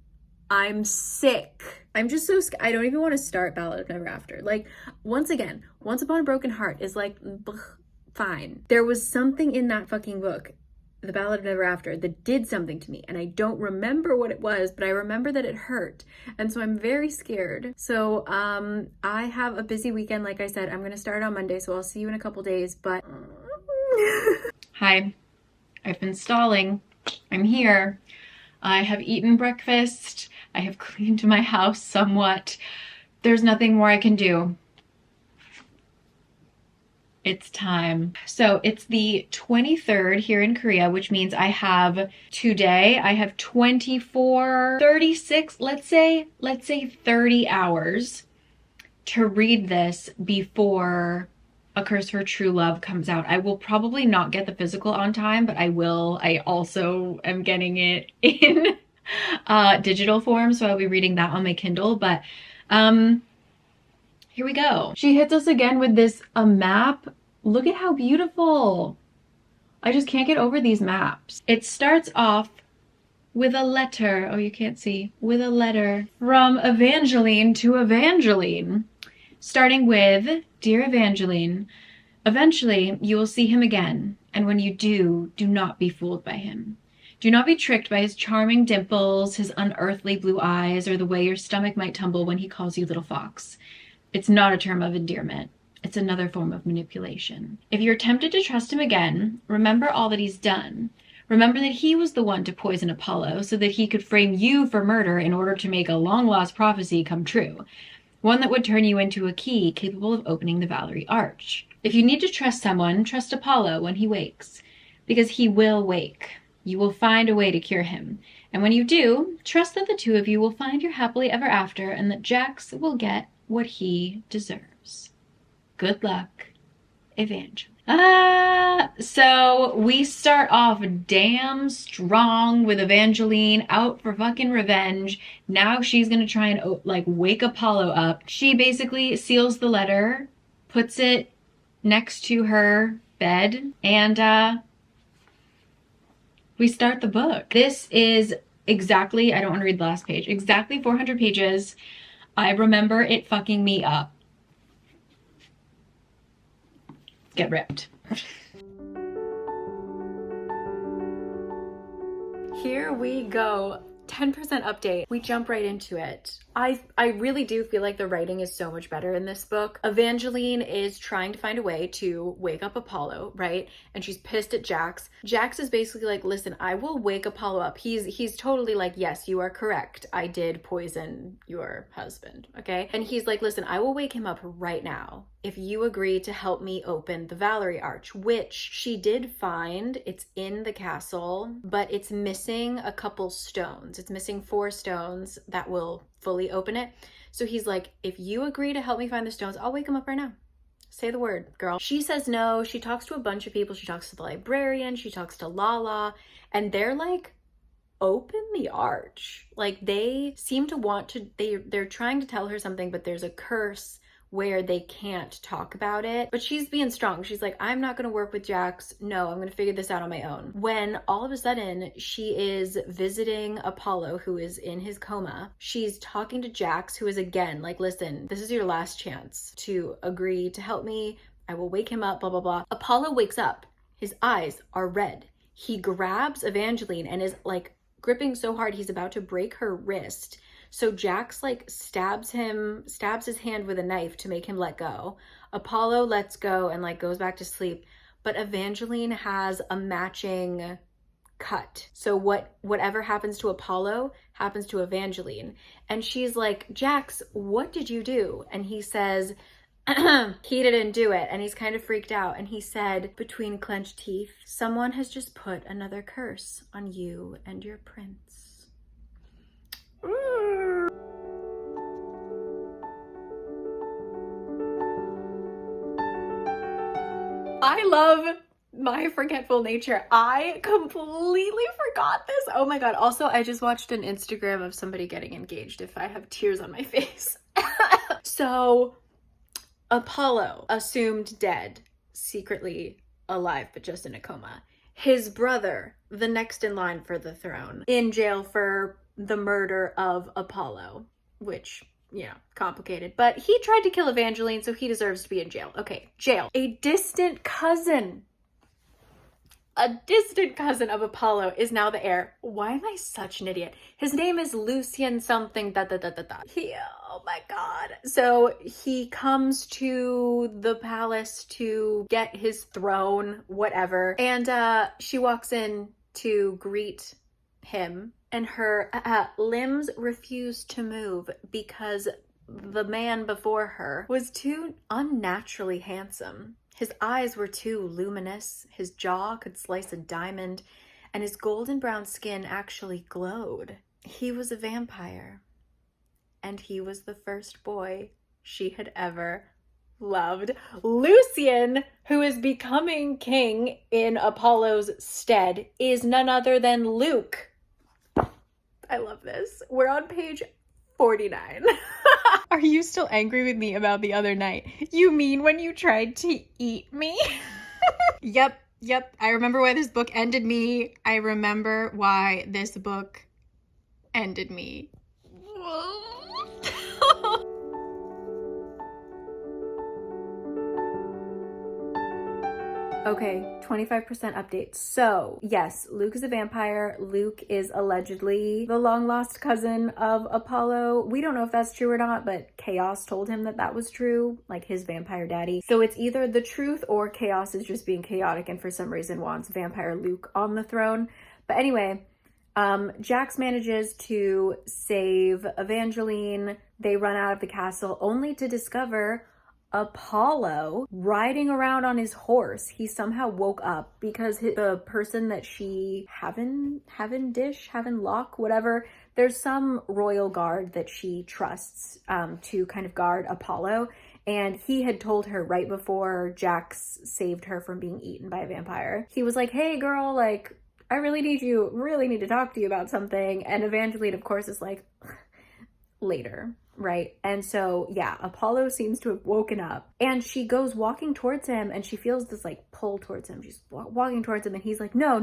I'm sick. I'm just so scared. I don't even want to start Ballad of Never After. Like, once again, Once Upon a Broken Heart is like, fine. There was something in that fucking book, The Ballad of Never After, that did something to me, and I don't remember what it was, but I remember that it hurt, and so I'm very scared. So I have a busy weekend. Like I said, I'm gonna start on Monday, so I'll see you in a couple days, but hi, I've been stalling. I'm here. I have eaten breakfast. I have cleaned my house somewhat. There's nothing more I can do. It's time. So it's the 23rd here in Korea, which means I have 24, 36, let's say 30 hours to read this before A Curse for True Love comes out. I will probably not get the physical on time, but I will. I also am getting it in digital form, so I'll be reading that on my Kindle, but here we go. She hits us again with this map. Look at how beautiful. I just can't get over these maps. It starts off with a letter. Oh, you can't see. With a letter from Evangeline to Evangeline. Starting with, Dear Evangeline, eventually you will see him again. And when you do not be fooled by him. Do not be tricked by his charming dimples, his unearthly blue eyes, or the way your stomach might tumble when he calls you little fox. It's not a term of endearment. It's another form of manipulation. If you're tempted to trust him again, remember all that he's done. Remember that he was the one to poison Apollo so that he could frame you for murder in order to make a long-lost prophecy come true. One that would turn you into a key capable of opening the Valerie Arch. If you need to trust someone, trust Apollo when he wakes. Because he will wake. You will find a way to cure him. And when you do, trust that the two of you will find your happily ever after and that Jax will get what he deserves. Good luck, Evangeline. So we start off damn strong with Evangeline out for fucking revenge. Now she's gonna try and like wake Apollo up. She basically seals the letter, puts it next to her bed, and we start the book. This is exactly, I don't want to read the last page, exactly 400 pages. I remember it fucking me up. Get ripped. Here we go. 10% update. We jump right into it. I really do feel like the writing is so much better in this book. Evangeline is trying to find a way to wake up Apollo, right? And she's pissed at Jax. Jax is basically like, listen, I will wake Apollo up. He's totally like, yes, you are correct. I did poison your husband, okay? And he's like, listen, I will wake him up right now if you agree to help me open the Valerie Arch, which she did find. It's in the castle, but it's missing a couple stones. It's missing 4 stones that will fully open it. So he's like, if you agree to help me find the stones, I'll wake him up right now. Say the word, girl. She says no. She talks to a bunch of people. She talks to the librarian. She talks to Lala. And they're like, open the arch. Like, they seem to want to, they're trying to tell her something, but there's a curse where they can't talk about it. But she's being strong. She's like, I'm not gonna work with Jax. No, I'm gonna figure this out on my own. When all of a sudden she is visiting Apollo, who is in his coma. She's talking to Jax, who is again like, listen, this is your last chance to agree to help me. I will wake him up, blah, blah, blah. Apollo wakes up. His eyes are red. He grabs Evangeline and is like gripping so hard he's about to break her wrist. So Jax like stabs his hand with a knife to make him let go. Apollo lets go and like goes back to sleep, but Evangeline has a matching cut. So whatever happens to Apollo happens to Evangeline. And she's like, Jax, what did you do? And he says, he didn't do it. And he's kind of freaked out. And he said, between clenched teeth, someone has just put another curse on you and your prince. I love my forgetful nature. I completely forgot this. Oh my god. Also, I just watched an Instagram of somebody getting engaged if I have tears on my face. So, Apollo, assumed dead, secretly alive, but just in a coma. His brother, the next in line for the throne, in jail for the murder of Apollo, which, yeah, complicated. But he tried to kill Evangeline, so he deserves to be in jail. Okay, jail. A distant cousin of Apollo is now the heir. Why am I such an idiot? His name is Lucian something, oh my god. So he comes to the palace to get his throne, whatever. And she walks in to greet him, and her limbs refuse to move because the man before her was too unnaturally handsome. His eyes were too luminous, his jaw could slice a diamond, and his golden brown skin actually glowed. He was a vampire, and he was the first boy she had ever loved. Lucian, who is becoming king in Apollo's stead, is none other than Luke. I love this. We're on page 49. Are you still angry with me about the other night? You mean when you tried to eat me? Yep. I remember why this book ended me. I remember why this book ended me. Okay, 25% update. So, yes, Luke is a vampire. Luke is allegedly the long-lost cousin of Apollo. We don't know if that's true or not, but Chaos told him that that was true, like his vampire daddy. So it's either the truth or Chaos is just being chaotic and for some reason wants vampire Luke on the throne. But anyway, Jax manages to save Evangeline. They run out of the castle only to discover Apollo riding around on his horse. He somehow woke up because the person that she Lock, whatever, there's some royal guard that she trusts to kind of guard Apollo, and he had told her right before Jax saved her from being eaten by a vampire. He was like, hey girl, like, I really need to talk to you about something. And Evangeline, of course, is like, later, right? And so, yeah, Apollo seems to have woken up and she goes walking towards him and she feels this like pull towards him. She's walking towards him and he's like, no,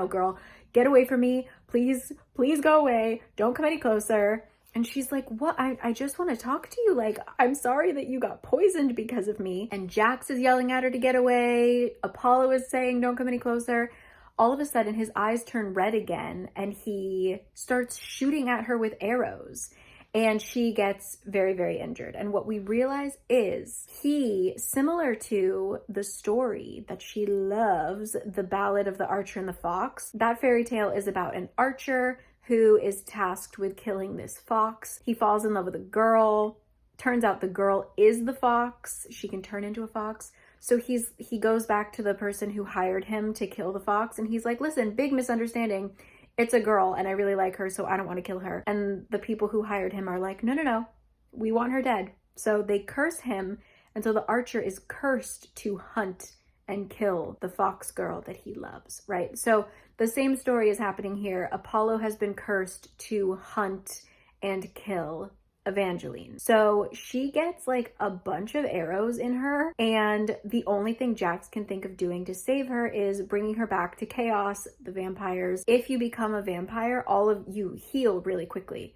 girl, get away from me. Please go away. Don't come any closer. And she's like, what? I just want to talk to you. Like, I'm sorry that you got poisoned because of me. And Jax is yelling at her to get away. Apollo is saying, don't come any closer. All of a sudden, his eyes turn red again and he starts shooting at her with arrows. And she gets very, very injured. And what we realize is he, similar to the story that she loves, The Ballad of the Archer and the Fox, that fairy tale is about an archer who is tasked with killing this fox. He falls in love with a girl. Turns out the girl is the fox. She can turn into a fox. So he goes back to the person who hired him to kill the fox. And he's like, listen, big misunderstanding. It's a girl and I really like her, so I don't want to kill her. And the people who hired him are like, no, we want her dead. So they curse him. And so the archer is cursed to hunt and kill the fox girl that he loves, right? So the same story is happening here. Apollo has been cursed to hunt and kill Evangeline. So she gets like a bunch of arrows in her, and the only thing Jax can think of doing to save her is bringing her back to Chaos, the vampires. If you become a vampire, all of you heal really quickly.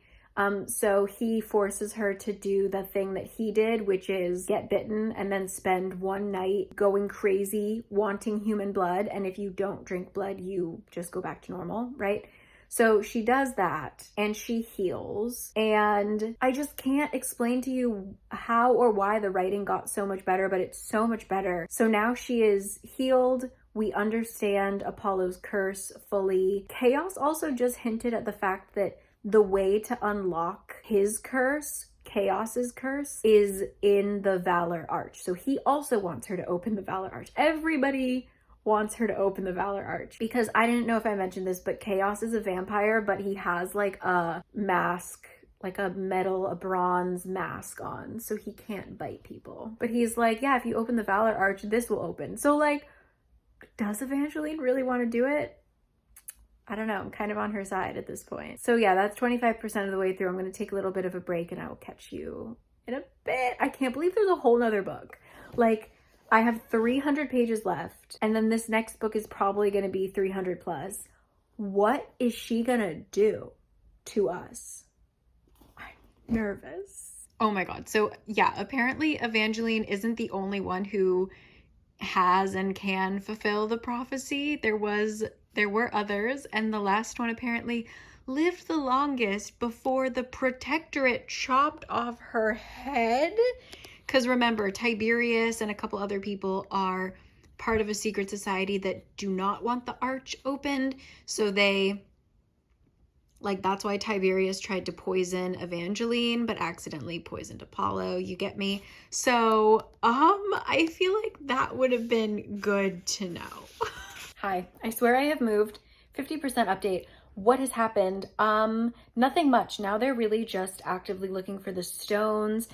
So he forces her to do the thing that he did, which is get bitten and then spend one night going crazy, wanting human blood. And if you don't drink blood, you just go back to normal, right? So she does that and she heals, and I just can't explain to you how or why the writing got so much better, but it's so much better. So now she is healed. We understand Apollo's curse fully. Chaos also just hinted at the fact that the way to unlock his curse, Chaos's curse, is in the Valor Arch. So he also wants her to open the Valor Arch. Everybody wants her to open the Valor Arch, because I didn't know if I mentioned this, but Chaos is a vampire, but he has like a mask, like a bronze mask on, so he can't bite people. But he's like, yeah, if you open the Valor Arch, this will open. So like, does Evangeline really want to do it? I don't know. I'm kind of on her side at this point. So yeah, that's 25% of the way through. I'm going to take a little bit of a break and I will catch you in a bit. I can't believe there's a whole nother book. Like, I have 300 pages left, and then this next book is probably going to be 300 plus. What is she going to do to us? I'm nervous. Oh my God. So yeah, apparently Evangeline isn't the only one who has and can fulfill the prophecy. There were others, and the last one apparently lived the longest before the protectorate chopped off her head. Because remember, Tiberius and a couple other people are part of a secret society that do not want the arch opened. So that's why Tiberius tried to poison Evangeline, but accidentally poisoned Apollo. You get me? So, I feel like that would have been good to know. Hi, I swear I have moved. 50% update. What has happened? Nothing much. Now they're really just actively looking for the stones.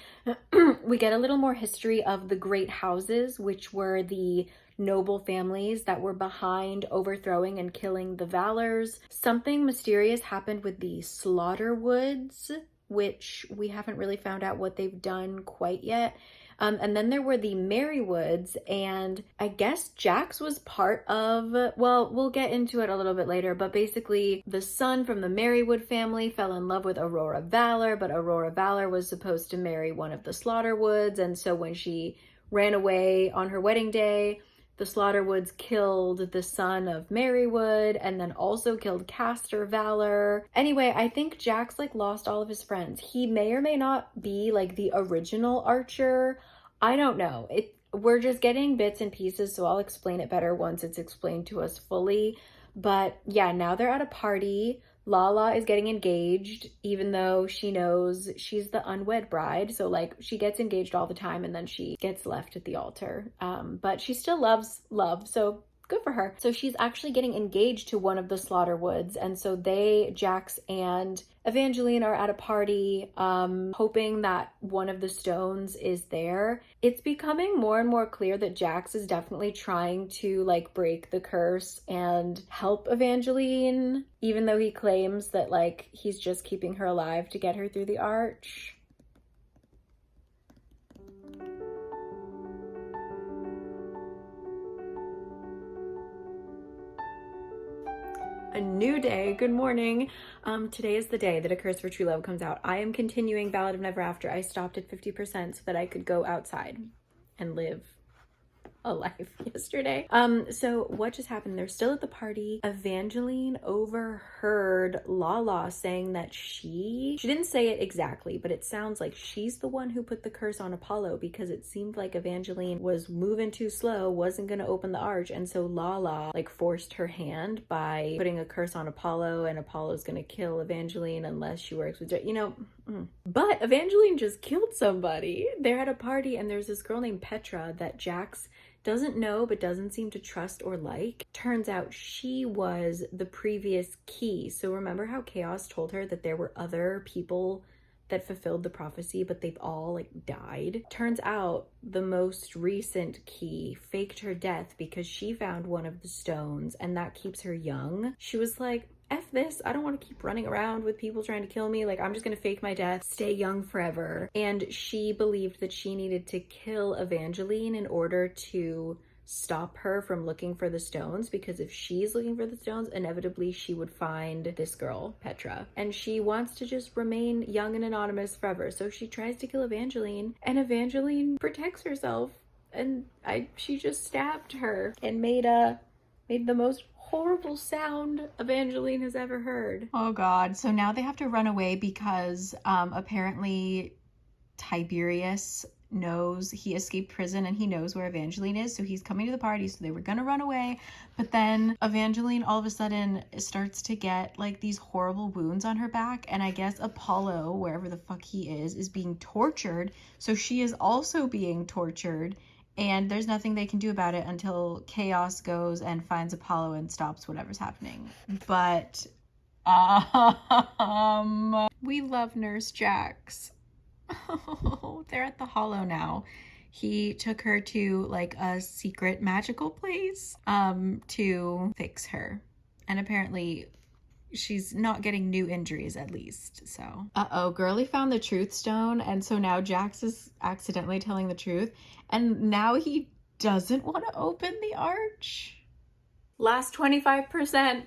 We get a little more history of the great houses, which were the noble families that were behind overthrowing and killing the Valors. Something mysterious happened with the Slaughterwoods, which we haven't really found out what they've done quite yet. And then there were the Merrywoods, and I guess Jax was part of, well, we'll get into it a little bit later, but basically the son from the Merrywood family fell in love with Aurora Valor, but Aurora Valor was supposed to marry one of the Slaughterwoods, and so when she ran away on her wedding day, the Slaughterwoods killed the son of Marywood and then also killed Castor Valor. Anyway, I think Jax like lost all of his friends. He may or may not be like the original Archer. I don't know. We're just getting bits and pieces, so I'll explain it better once it's explained to us fully. But yeah, now they're at a party. Lala is getting engaged, even though she knows she's the unwed bride. So like she gets engaged all the time and then she gets left at the altar. But she still loves love, so good for her. So she's actually getting engaged to one of the Slaughterwoods. And so Jax and Evangeline are at a party, hoping that one of the stones is there. It's becoming more and more clear that Jax is definitely trying to like break the curse and help Evangeline, even though he claims that like he's just keeping her alive to get her through the arch. A new day. Good morning. Today is the day that A Curse for True Love comes out. I am continuing Ballad of Never After. I stopped at 50% so that I could go outside and live a life yesterday. So what just happened? They're still at the party. Evangeline overheard Lala saying that she didn't say it exactly, but it sounds like she's the one who put the curse on Apollo, because it seemed like Evangeline was moving too slow, wasn't going to open the arch, and so Lala like forced her hand by putting a curse on Apollo, and Apollo's going to kill Evangeline unless she works with, you know. But Evangeline just killed somebody. They're at a party and there's this girl named Petra that Jax doesn't know but doesn't seem to trust or like. Turns out she was the previous key. So remember how Chaos told her that there were other people that fulfilled the prophecy, but they've all like died? Turns out the most recent key faked her death because she found one of the stones and that keeps her young. She was like, F this, I don't want to keep running around with people trying to kill me. Like, I'm just gonna fake my death, stay young forever. And she believed that she needed to kill Evangeline in order to stop her from looking for the stones, because if she's looking for the stones, inevitably she would find this girl, Petra. And she wants to just remain young and anonymous forever. So she tries to kill Evangeline, and Evangeline protects herself. And she just stabbed her and made the most horrible sound Evangeline has ever heard. Oh God. So now they have to run away because apparently Tiberius knows he escaped prison and he knows where Evangeline is, so he's coming to the party. So they were gonna run away, but then Evangeline all of a sudden starts to get like these horrible wounds on her back, and I guess Apollo, wherever the fuck he is being tortured, so she is also being tortured. And there's nothing they can do about it until Chaos goes and finds Apollo and stops whatever's happening. But we love Nurse Jax. Oh, they're at the Hollow now. He took her to like a secret magical place to fix her. And apparently she's not getting new injuries, at least. So Girly found the truth stone, and so now Jax is accidentally telling the truth, and now he doesn't want to open the arch. Last 25%.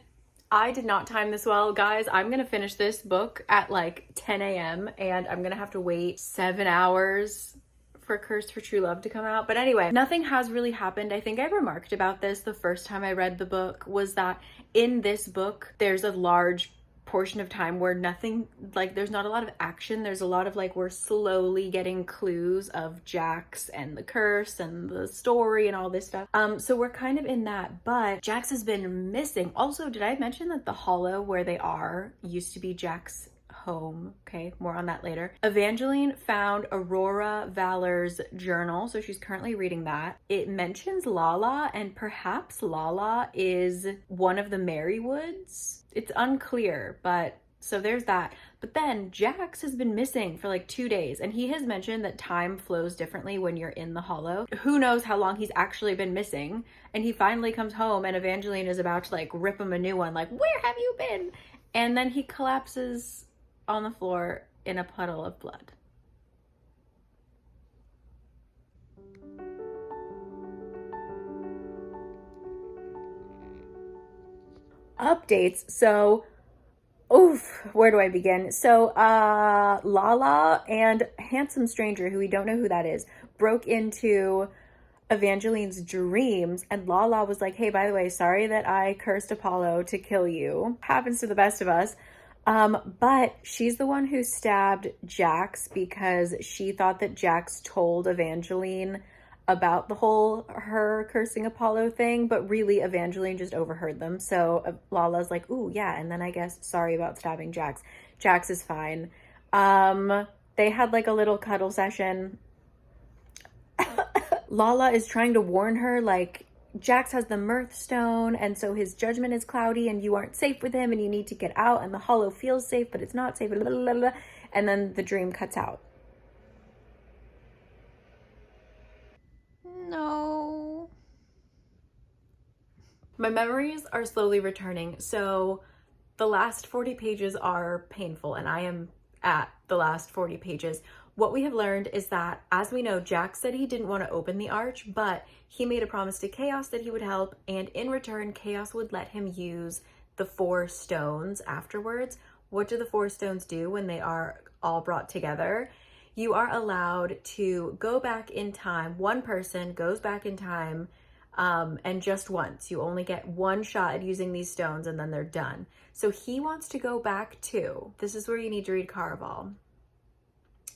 I did not time this well, guys. I'm gonna finish this book at like 10 a.m. and I'm gonna have to wait 7 hours for Curse for True Love to come out. But anyway, nothing has really happened. I think I remarked about this the first time I read the book, was that in this book there's a large portion of time where nothing, like there's not a lot of action. There's a lot of like, we're slowly getting clues of Jax and the curse and the story and all this stuff. So we're kind of in that, but Jax has been missing. Also, did I mention that the hollow where they are used to be Jax home? Okay, more on that later. Evangeline found Aurora Valor's journal, so she's currently reading that. It mentions Lala, and perhaps Lala is one of the Marywoods. It's unclear, but so there's that. But then Jax has been missing for like 2 days, and he has mentioned that time flows differently when you're in the hollow. Who knows how long he's actually been missing? And he finally comes home and Evangeline is about to like rip him a new one, like, where have you been? And then he collapses on the floor in a puddle of blood. Updates. So, where do I begin? So, Lala and Handsome Stranger, who we don't know who that is, broke into Evangeline's dreams, and Lala was like, hey, by the way, sorry that I cursed Apollo to kill you. Happens to the best of us. But she's the one who stabbed Jax because she thought that Jax told Evangeline about the whole her cursing Apollo thing, but really Evangeline just overheard them. So Lala's like, ooh, yeah, and then I guess sorry about stabbing Jax. Jax is fine. They had like a little cuddle session. Lala is trying to warn her, like, Jax has the mirth stone, and so his judgment is cloudy, and you aren't safe with him, and you need to get out, and the hollow feels safe, but it's not safe, blah, blah, blah, blah. And then the dream cuts out. No. My memories are slowly returning, so the last 40 pages are painful, and I am at the last 40 pages. What we have learned is that, as we know, Jax said he didn't want to open the arch, but he made a promise to Chaos that he would help, and in return, Chaos would let him use the 4 stones afterwards. What do the 4 stones do when they are all brought together? You are allowed to go back in time. One person goes back in time, and just once. You only get one shot at using these stones, and then they're done. So he wants to go back to, this is where you need to read Caraval.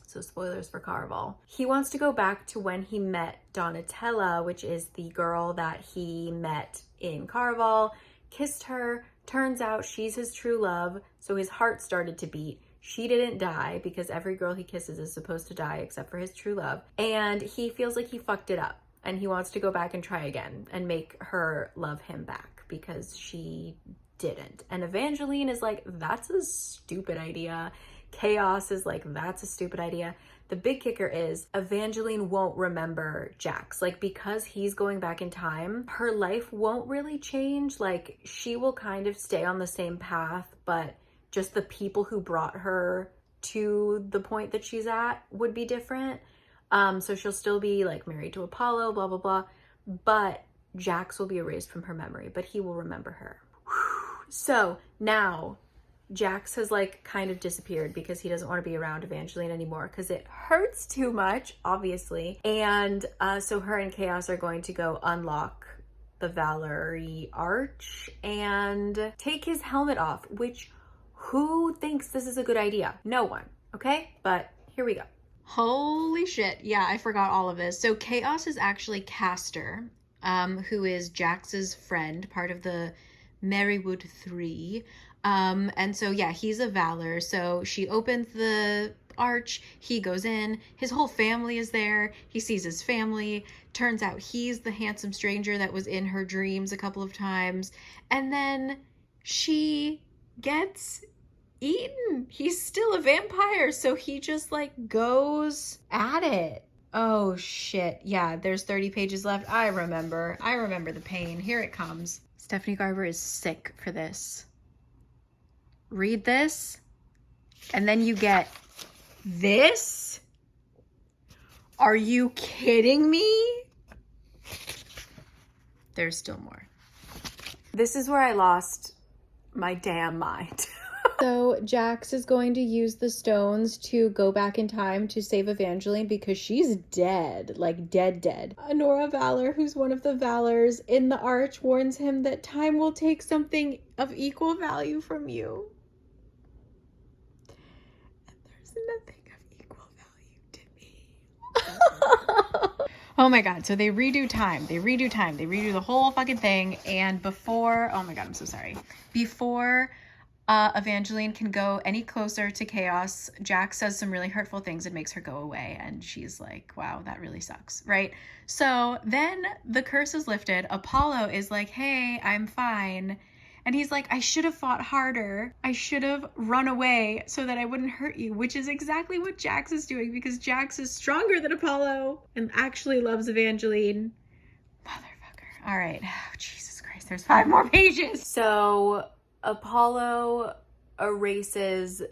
So spoilers for Caraval. He wants to go back to when he met Donatella, which is the girl that he met in Caraval, kissed her. Turns out she's his true love, so his heart started to beat. She didn't die because every girl he kisses is supposed to die except for his true love. And he feels like he fucked it up, and he wants to go back and try again and make her love him back because she didn't. And Evangeline is like, that's a stupid idea. Chaos is like, that's a stupid idea. The big kicker is Evangeline won't remember Jax. Like, because he's going back in time, her life won't really change. Like, she will kind of stay on the same path, but just the people who brought her to the point that she's at would be different. So she'll still be like married to Apollo, blah, blah, blah. But Jax will be erased from her memory, but he will remember her. So now Jax has like kind of disappeared because he doesn't want to be around Evangeline anymore because it hurts too much, obviously. And so her and Chaos are going to go unlock the Valerie Arch and take his helmet off, which who thinks this is a good idea? No one, okay? But here we go. Holy shit. Yeah, I forgot all of this. So Chaos is actually Castor, who is Jax's friend, part of the Merrywood 3. And so, yeah, he's a Valor. So she opens the arch, he goes in, his whole family is there, he sees his family, turns out he's the handsome stranger that was in her dreams a couple of times, and then she gets eaten. He's still a vampire, so he just like goes at it. Oh shit. Yeah, there's 30 pages left. I remember the pain. Here it comes. Stephanie Garber is sick for this. Read this, and then you get this? Are you kidding me? There's still more. This is where I lost my damn mind. So Jax is going to use the stones to go back in time to save Evangeline because she's dead, like dead. Honora Valor, who's one of the Valors in the arch, warns him that time will take something of equal value from you. And there's nothing of equal value to me. Oh my god, so they redo time. They redo the whole fucking thing. And before, oh my god, I'm so sorry. Before Evangeline can go any closer to Chaos, Jax says some really hurtful things and makes her go away, and she's like, wow, that really sucks, right? So then the curse is lifted. Apollo is like, hey, I'm fine. And he's like, I should have fought harder. I should have run away so that I wouldn't hurt you, which is exactly what Jax is doing because Jax is stronger than Apollo and actually loves Evangeline. Motherfucker. All right. Oh, Jesus Christ. There's 5 more pages. So Apollo erases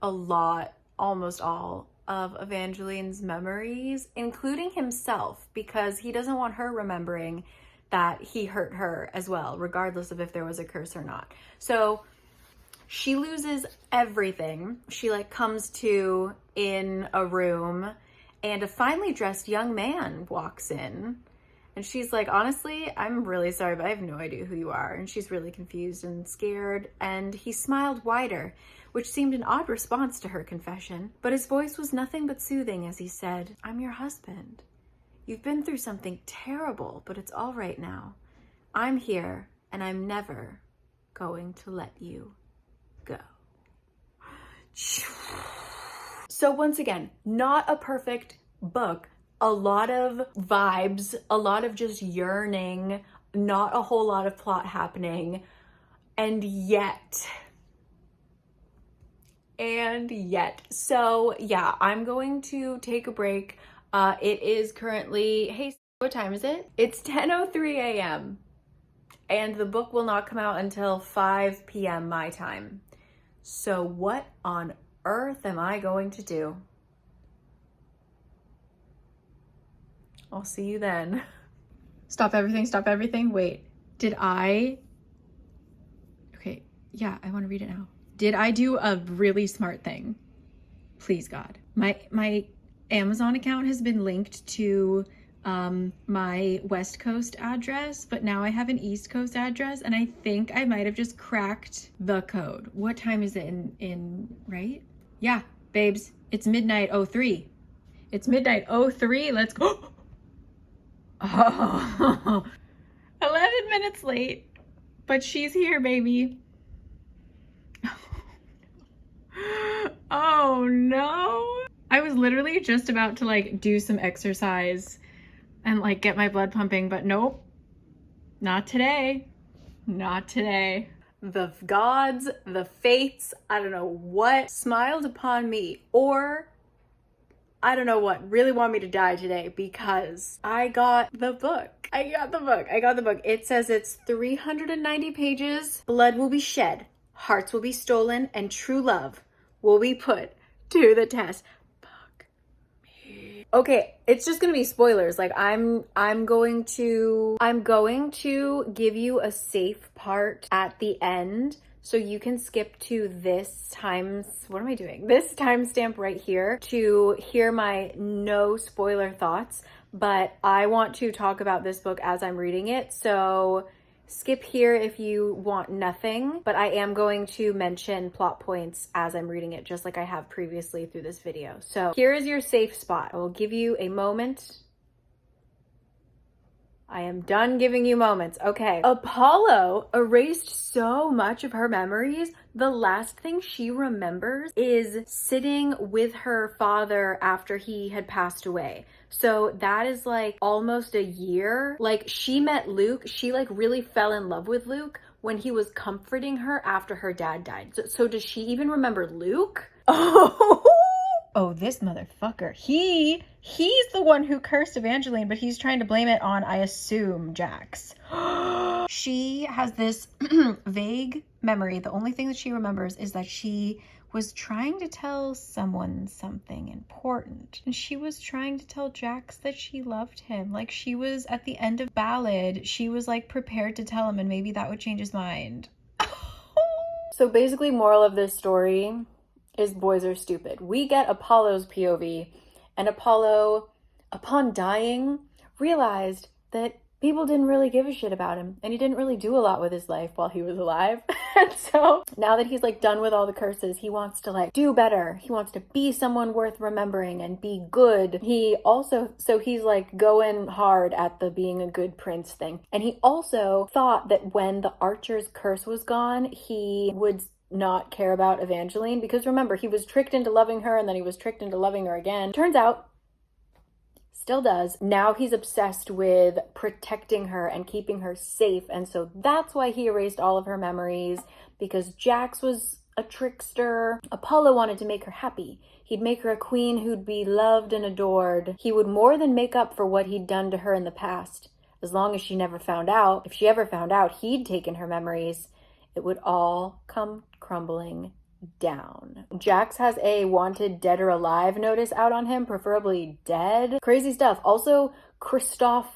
a lot, almost all, of Evangeline's memories, including himself, because he doesn't want her remembering that he hurt her as well, regardless of if there was a curse or not. So she loses everything. She like comes to in a room, and a finely dressed young man walks in. And she's like, honestly, I'm really sorry, but I have no idea who you are. And she's really confused and scared. And he smiled wider, which seemed an odd response to her confession. But his voice was nothing but soothing as he said, I'm your husband. You've been through something terrible, but it's all right now. I'm here, and I'm never going to let you go. So once again, not a perfect book. A lot of vibes, a lot of just yearning, not a whole lot of plot happening. And yet. So yeah, I'm going to take a break. It is currently, hey, what time is it? It's 10:03 a.m. and the book will not come out until 5 p.m. my time. So what on earth am I going to do? I'll see you then. Stop everything. Wait, okay, yeah, I want to read it now. Did I do a really smart thing? Please, God. My Amazon account has been linked to my West Coast address, but now I have an East Coast address, and I think I might have just cracked the code. What time is it in right? Yeah, babes, it's midnight 03. It's midnight 03. Let's go. Oh, 11 minutes late, but she's here, baby. Oh no. I was literally just about to like do some exercise and like get my blood pumping, but nope, not today. Not today. The gods, the fates, I don't know what, smiled upon me, or I don't know what, really want me to die today because I got the book. It says it's 390 pages. Blood will be shed, hearts will be stolen, and true love will be put to the test. Fuck me. Okay, it's just gonna be spoilers. Like I'm going to give you a safe part at the end. So you can skip to this timestamp right here to hear my no spoiler thoughts, but I want to talk about this book as I'm reading it. So skip here if you want nothing, but I am going to mention plot points as I'm reading it, just like I have previously through this video. So here is your safe spot. I will give you a moment. I am done giving you moments. Okay. Apollo erased so much of her memories. The last thing she remembers is sitting with her father after he had passed away. So that is like almost a year. Like she met Luke. She like really fell in love with Luke when he was comforting her after her dad died. So does she even remember Luke? Oh, this motherfucker. He's the one who cursed Evangeline, but he's trying to blame it on, I assume, Jax. She has this vague memory. The only thing that she remembers is that she was trying to tell someone something important. And she was trying to tell Jax that she loved him. Like she was at the end of Ballad. She was like prepared to tell him, and maybe that would change his mind. So basically, moral of this story is boys are stupid. We get Apollo's POV, and Apollo, upon dying, realized that people didn't really give a shit about him, and he didn't really do a lot with his life while he was alive. And so now that he's like done with all the curses, he wants to like do better. He wants to be someone worth remembering and be good. So he's like going hard at the being a good prince thing. And he also thought that when the archer's curse was gone, he would not care about Evangeline, because remember, he was tricked into loving her and then he was tricked into loving her again. Turns out, still does. Now he's obsessed with protecting her and keeping her safe, and so that's why he erased all of her memories, because Jax was a trickster. Apollo wanted to make her happy. He'd make her a queen who'd be loved and adored. He would more than make up for what he'd done to her in the past. As long as she never found out, if she ever found out he'd taken her memories, it would all come crumbling down. Jax has a wanted dead or alive notice out on him, preferably dead. Crazy stuff. Also, Kristoff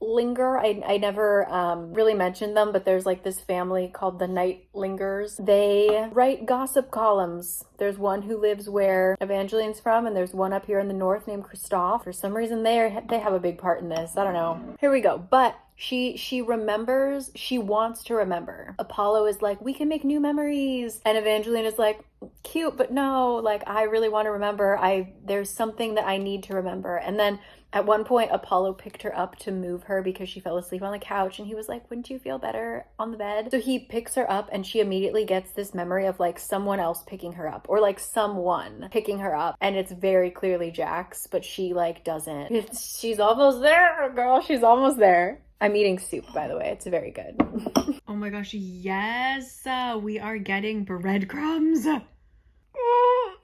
Linger. I never really mentioned them, but there's like this family called the Night Lingers. They write gossip columns. There's one who lives where Evangeline's from, and there's one up here in the north named Christophe. For some reason, they have a big part in this. I don't know. Here we go. But she remembers, she wants to remember. Apollo is like, we can make new memories. And Evangeline is like, cute, but no, like, I really want to remember. There's something that I need to remember. And then at one point, Apollo picked her up to move her because she fell asleep on the couch, and he was like, wouldn't you feel better on the bed? So he picks her up, and she immediately gets this memory of like someone else picking her up, or like someone picking her up, and it's very clearly Jax, but she like doesn't. She's almost there, girl. She's almost there. I'm eating soup, by the way. It's very good. Oh my gosh, yes. We are getting breadcrumbs.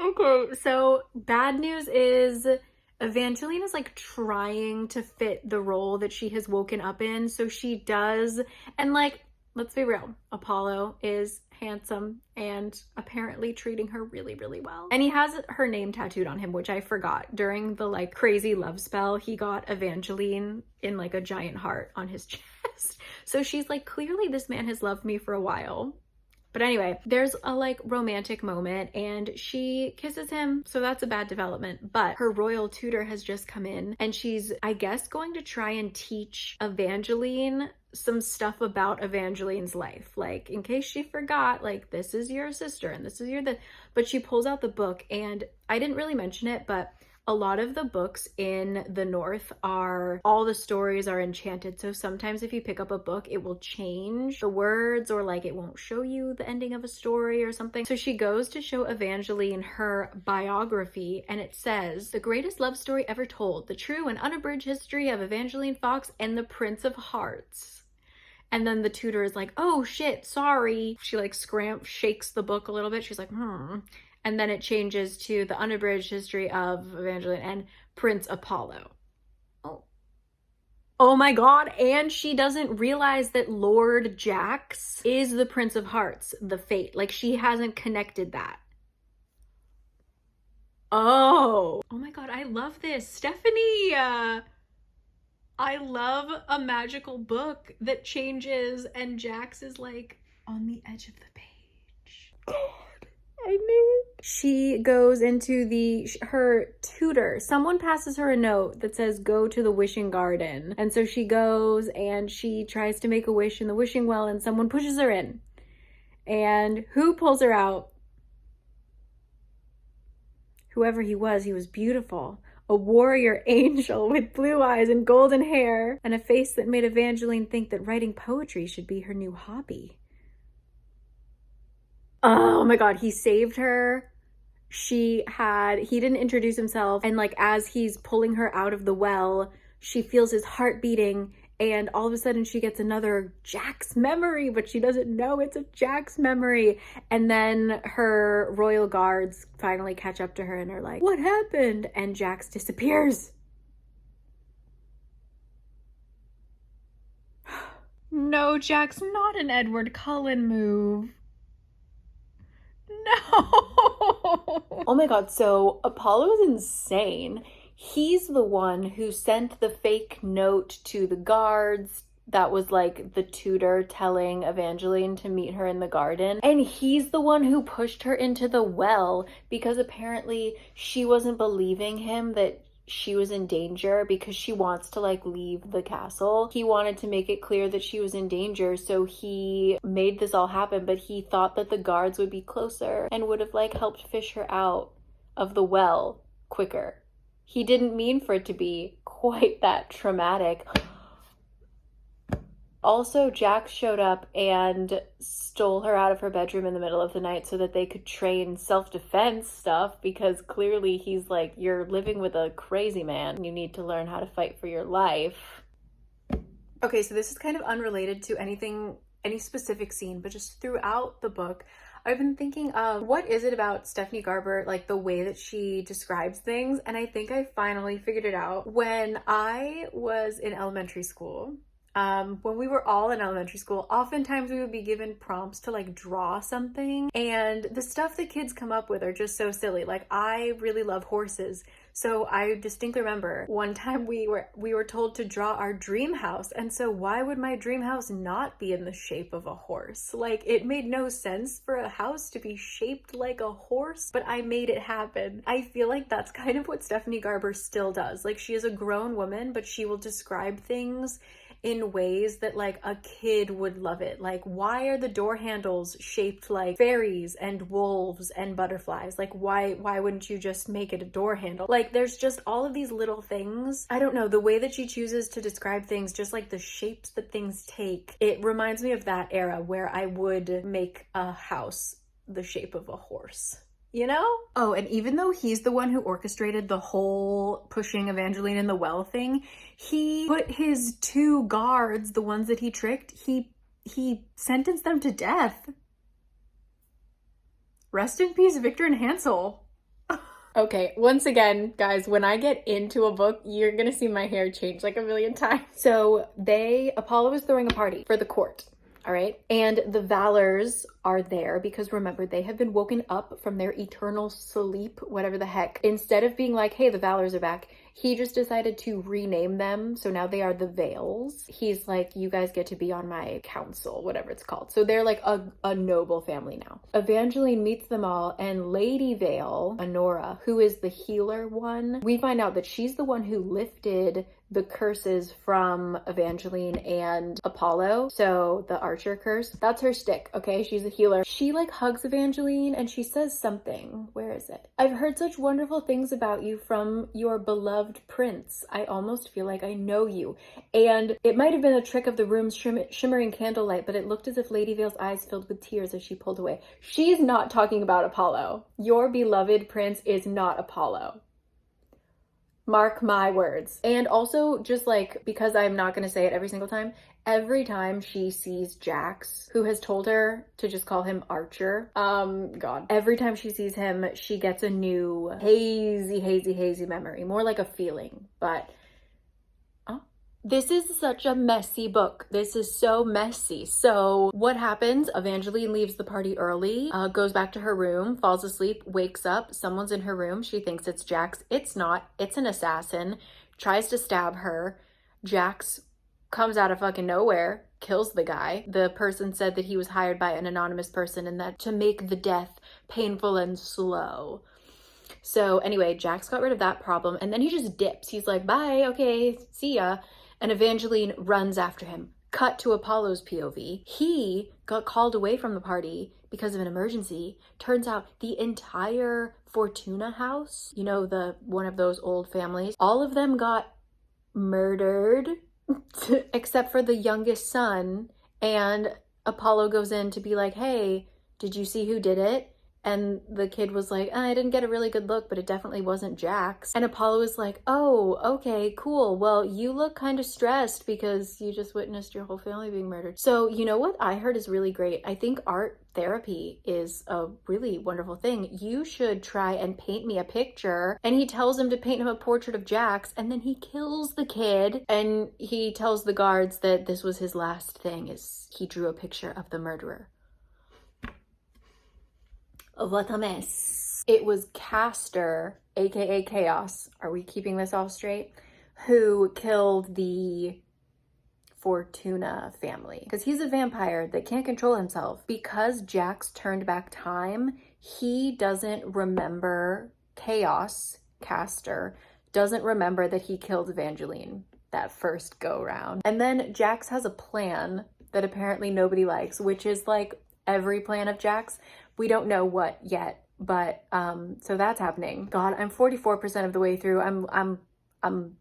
Okay, so bad news is Evangeline is like trying to fit the role that she has woken up in. So she does. And like, let's be real, Apollo is handsome and apparently treating her really, really well. And he has her name tattooed on him, which I forgot. During the like crazy love spell, he got Evangeline in like a giant heart on his chest. So she's like, clearly this man has loved me for a while. But anyway, there's a like romantic moment and she kisses him. So that's a bad development. But her royal tutor has just come in and she's, I guess, going to try and teach Evangeline some stuff about Evangeline's life. Like, in case she forgot, like, this is your sister and this is but she pulls out the book, and I didn't really mention it, but a lot of the books in the North all the stories are enchanted. So sometimes if you pick up a book, it will change the words, or like it won't show you the ending of a story or something. So she goes to show Evangeline her biography, and it says, the greatest love story ever told, the true and unabridged history of Evangeline Fox and the Prince of Hearts. And then the tutor is like, oh shit, sorry. She like shakes the book a little bit. She's like, And then it changes to the unabridged history of Evangeline and Prince Apollo. Oh my God. And she doesn't realize that Lord Jax is the Prince of Hearts, the fate. Like, she hasn't connected that. Oh my God. I love this. Stephanie. I love a magical book that changes and Jax is like on the edge of the page. God, I knew it. She goes into her tutor. Someone passes her a note that says, go to the wishing garden. And so she goes and she tries to make a wish in the wishing well, and someone pushes her in. And who pulls her out? Whoever he was beautiful. A warrior angel with blue eyes and golden hair, and a face that made Evangeline think that writing poetry should be her new hobby. Oh my God, he saved her. He didn't introduce himself, and like as he's pulling her out of the well, she feels his heart beating, and all of a sudden she gets another Jax memory, but she doesn't know it's a Jax memory. And then her royal guards finally catch up to her and are like, what happened? And Jax disappears. No, Jax, not an Edward Cullen move. No. Oh my God, so Apollo is insane. He's the one who sent the fake note to the guards that was like the tutor telling Evangeline to meet her in the garden. And he's the one who pushed her into the well because apparently she wasn't believing him that she was in danger because she wants to like leave the castle. He wanted to make it clear that she was in danger, so he made this all happen, but he thought that the guards would be closer and would have like helped fish her out of the well quicker. He didn't mean for it to be quite that traumatic. Also, Jax showed up and stole her out of her bedroom in the middle of the night so that they could train self-defense stuff, because clearly he's like, you're living with a crazy man. You need to learn how to fight for your life. Okay, so this is kind of unrelated to any specific scene, but just throughout the book, I've been thinking of what is it about Stephanie Garber, like the way that she describes things, and I think I finally figured it out. When I was in elementary school, When we were all in elementary school, oftentimes we would be given prompts to like draw something, and the stuff that kids come up with are just so silly. Like, I really love horses. So I distinctly remember one time we were told to draw our dream house. And so why would my dream house not be in the shape of a horse? Like, it made no sense for a house to be shaped like a horse, but I made it happen. I feel like that's kind of what Stephanie Garber still does. Like, she is a grown woman, but she will describe things in ways that like a kid would love it. Like, why are the door handles shaped like fairies and wolves and butterflies? Like, why wouldn't you just make it a door handle? Like, there's just all of these little things. I don't know, the way that she chooses to describe things, just like the shapes that things take, it reminds me of that era where I would make a house the shape of a horse. You know? Oh, and even though he's the one who orchestrated the whole pushing Evangeline in the well thing, he put his 2 guards, the ones that he tricked, he sentenced them to death. Rest in peace, Victor and Hansel. Okay, once again, guys, when I get into a book, you're gonna see my hair change like a million times. So Apollo is throwing a party for the court. All right. And the Valors are there because remember, they have been woken up from their eternal sleep, whatever the heck. Instead of being like, hey, the Valors are back, he just decided to rename them. So now they are the Vales. He's like, you guys get to be on my council, whatever it's called. So they're like a noble family now. Evangeline meets them all, and Lady Vale, Honora, who is the healer one, we find out that she's the one who lifted the curses from Evangeline and Apollo. So the archer curse, that's her stick, okay? She's a healer. She like hugs Evangeline and she says something. Where is it? I've heard such wonderful things about you from your beloved prince. I almost feel like I know you. And it might have been a trick of the room's shimmering candlelight, but it looked as if Lady Vale's eyes filled with tears as she pulled away. She's not talking about Apollo. Your beloved prince is not Apollo. Mark my words. And also, just like, because I'm not going to say it every time she sees Jax, who has told her to just call him Archer, God, every time she sees him, she gets a new hazy memory, more like a feeling. But this is such a messy book. This is so messy. So what happens? Evangeline leaves the party early, goes back to her room, falls asleep, wakes up. Someone's in her room. She thinks it's Jax. It's not. It's an assassin. Tries to stab her. Jax comes out of fucking nowhere, kills the guy. The person said that he was hired by an anonymous person and that to make the death painful and slow. So anyway, Jax got rid of that problem and then he just dips. He's like, bye, okay, see ya. And Evangeline runs after him. Cut to Apollo's POV. He got called away from the party because of an emergency. Turns out the entire Fortuna house, you know, one of those old families, all of them got murdered except for the youngest son. And Apollo goes in to be like, hey, did you see who did it? And the kid was like, I didn't get a really good look, but it definitely wasn't Jax. And Apollo was like, oh, okay, cool. Well, you look kind of stressed because you just witnessed your whole family being murdered. So you know what I heard is really great? I think art therapy is a really wonderful thing. You should try and paint me a picture. And he tells him to paint him a portrait of Jax, and then he kills the kid. And he tells the guards that this was his last thing, is he drew a picture of the murderer. What a mess. It was Castor, aka Chaos, are we keeping this all straight, who killed the Fortuna family. Because he's a vampire that can't control himself. Because Jax turned back time, he doesn't remember Chaos, Castor, doesn't remember that he killed Evangeline that first go round. And then Jax has a plan that apparently nobody likes, which is like every plan of Jax. We don't know what yet, but so that's happening. God, I'm 44% of the way through. I'm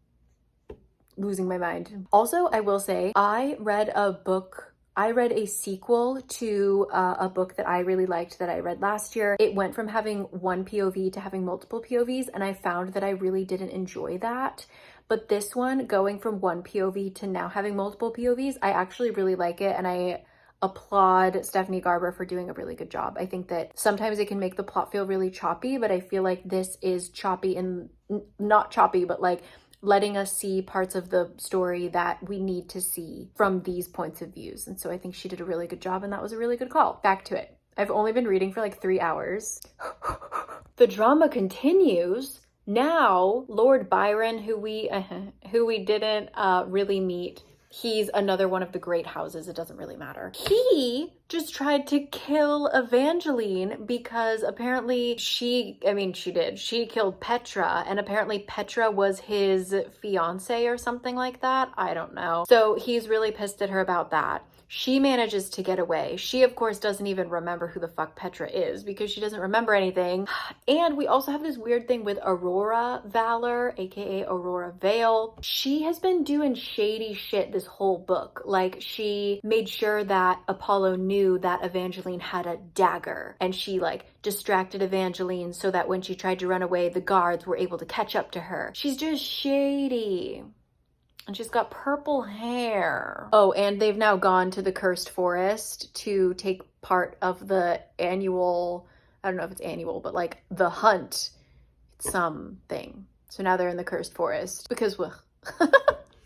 losing my mind. Also, I will say, I read a sequel to a book that I really liked that I read last year. It went from having one POV to having multiple POVs, and I found that I really didn't enjoy that. But this one, going from one POV to now having multiple POVs, I actually really like it, and I applaud Stephanie Garber for doing a really good job. I think that sometimes it can make the plot feel really choppy, but I feel like this is choppy and not choppy, but like letting us see parts of the story that we need to see from these points of views. And so I think she did a really good job, and that was a really good call. Back to it. I've only been reading for like 3 hours. The drama continues. Now, Lord Byron, who we didn't really meet, he's another one of the great houses. It doesn't really matter. He just tried to kill Evangeline because apparently she killed Petra, and apparently Petra was his fiance or something like that. I don't know. So he's really pissed at her about that. She manages to get away. She, of course, doesn't even remember who the fuck Petra is because she doesn't remember anything. And we also have this weird thing with Aurora Valor, aka Aurora Vale. She has been doing shady shit this whole book. Like, she made sure that Apollo knew that Evangeline had a dagger, and she like distracted Evangeline so that when she tried to run away, the guards were able to catch up to her. She's just shady. And she's got purple hair. Oh, and they've now gone to the Cursed Forest to take part of the annual, I don't know if it's annual, but like the hunt. It's something. So now they're in the Cursed Forest because,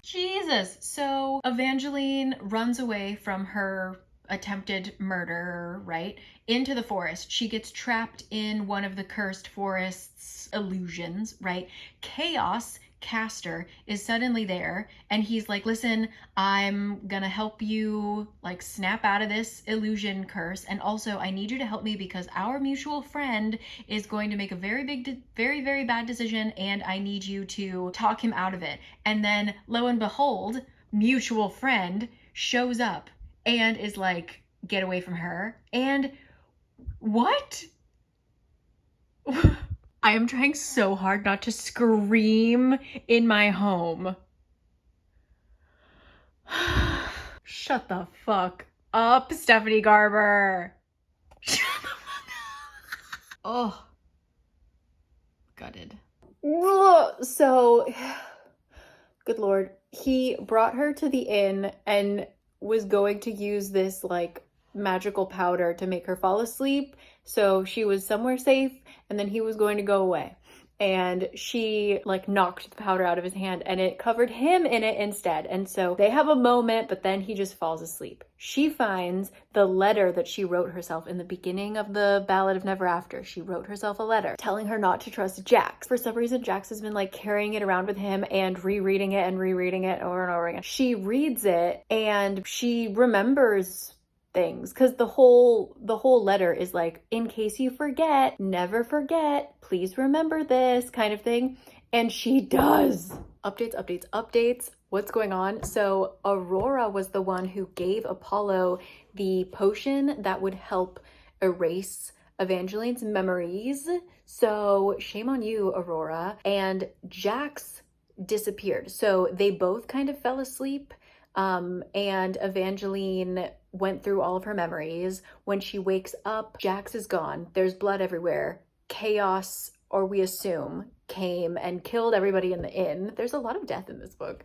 Jesus. So Evangeline runs away from her attempted murder, right? Into the forest. She gets trapped in one of the Cursed Forest's illusions, right? Chaos Castor is suddenly there, and he's like, listen, I'm gonna help you like snap out of this illusion curse, and also I need you to help me because our mutual friend is going to make a very bad decision, and I need you to talk him out of it. And then lo and behold, mutual friend shows up and is like, get away from her. And what? I am trying so hard not to scream in my home. Shut the fuck up, Stephanie Garber. Shut the fuck up. Oh. Gutted. So, good Lord. He brought her to the inn and was going to use this like magical powder to make her fall asleep. So she was somewhere safe, and then he was going to go away. And she like knocked the powder out of his hand, and it covered him in it instead. And so they have a moment, but then he just falls asleep. She finds the letter that she wrote herself in the beginning of the Ballad of Never After. She wrote herself a letter telling her not to trust Jax. For some reason, Jax has been like carrying it around with him and rereading it over and over again. She reads it and she remembers things, because the whole letter is like, in case you forget, never forget, please remember this kind of thing. And she does. Updates. What's going on? So Aurora was the one who gave Apollo the potion that would help erase Evangeline's memories. So shame on you, Aurora. And Jax disappeared. So they both kind of fell asleep. And Evangeline went through all of her memories. When she wakes up, Jax is gone. There's blood everywhere. Chaos, or we assume, came and killed everybody in the inn. There's a lot of death in this book.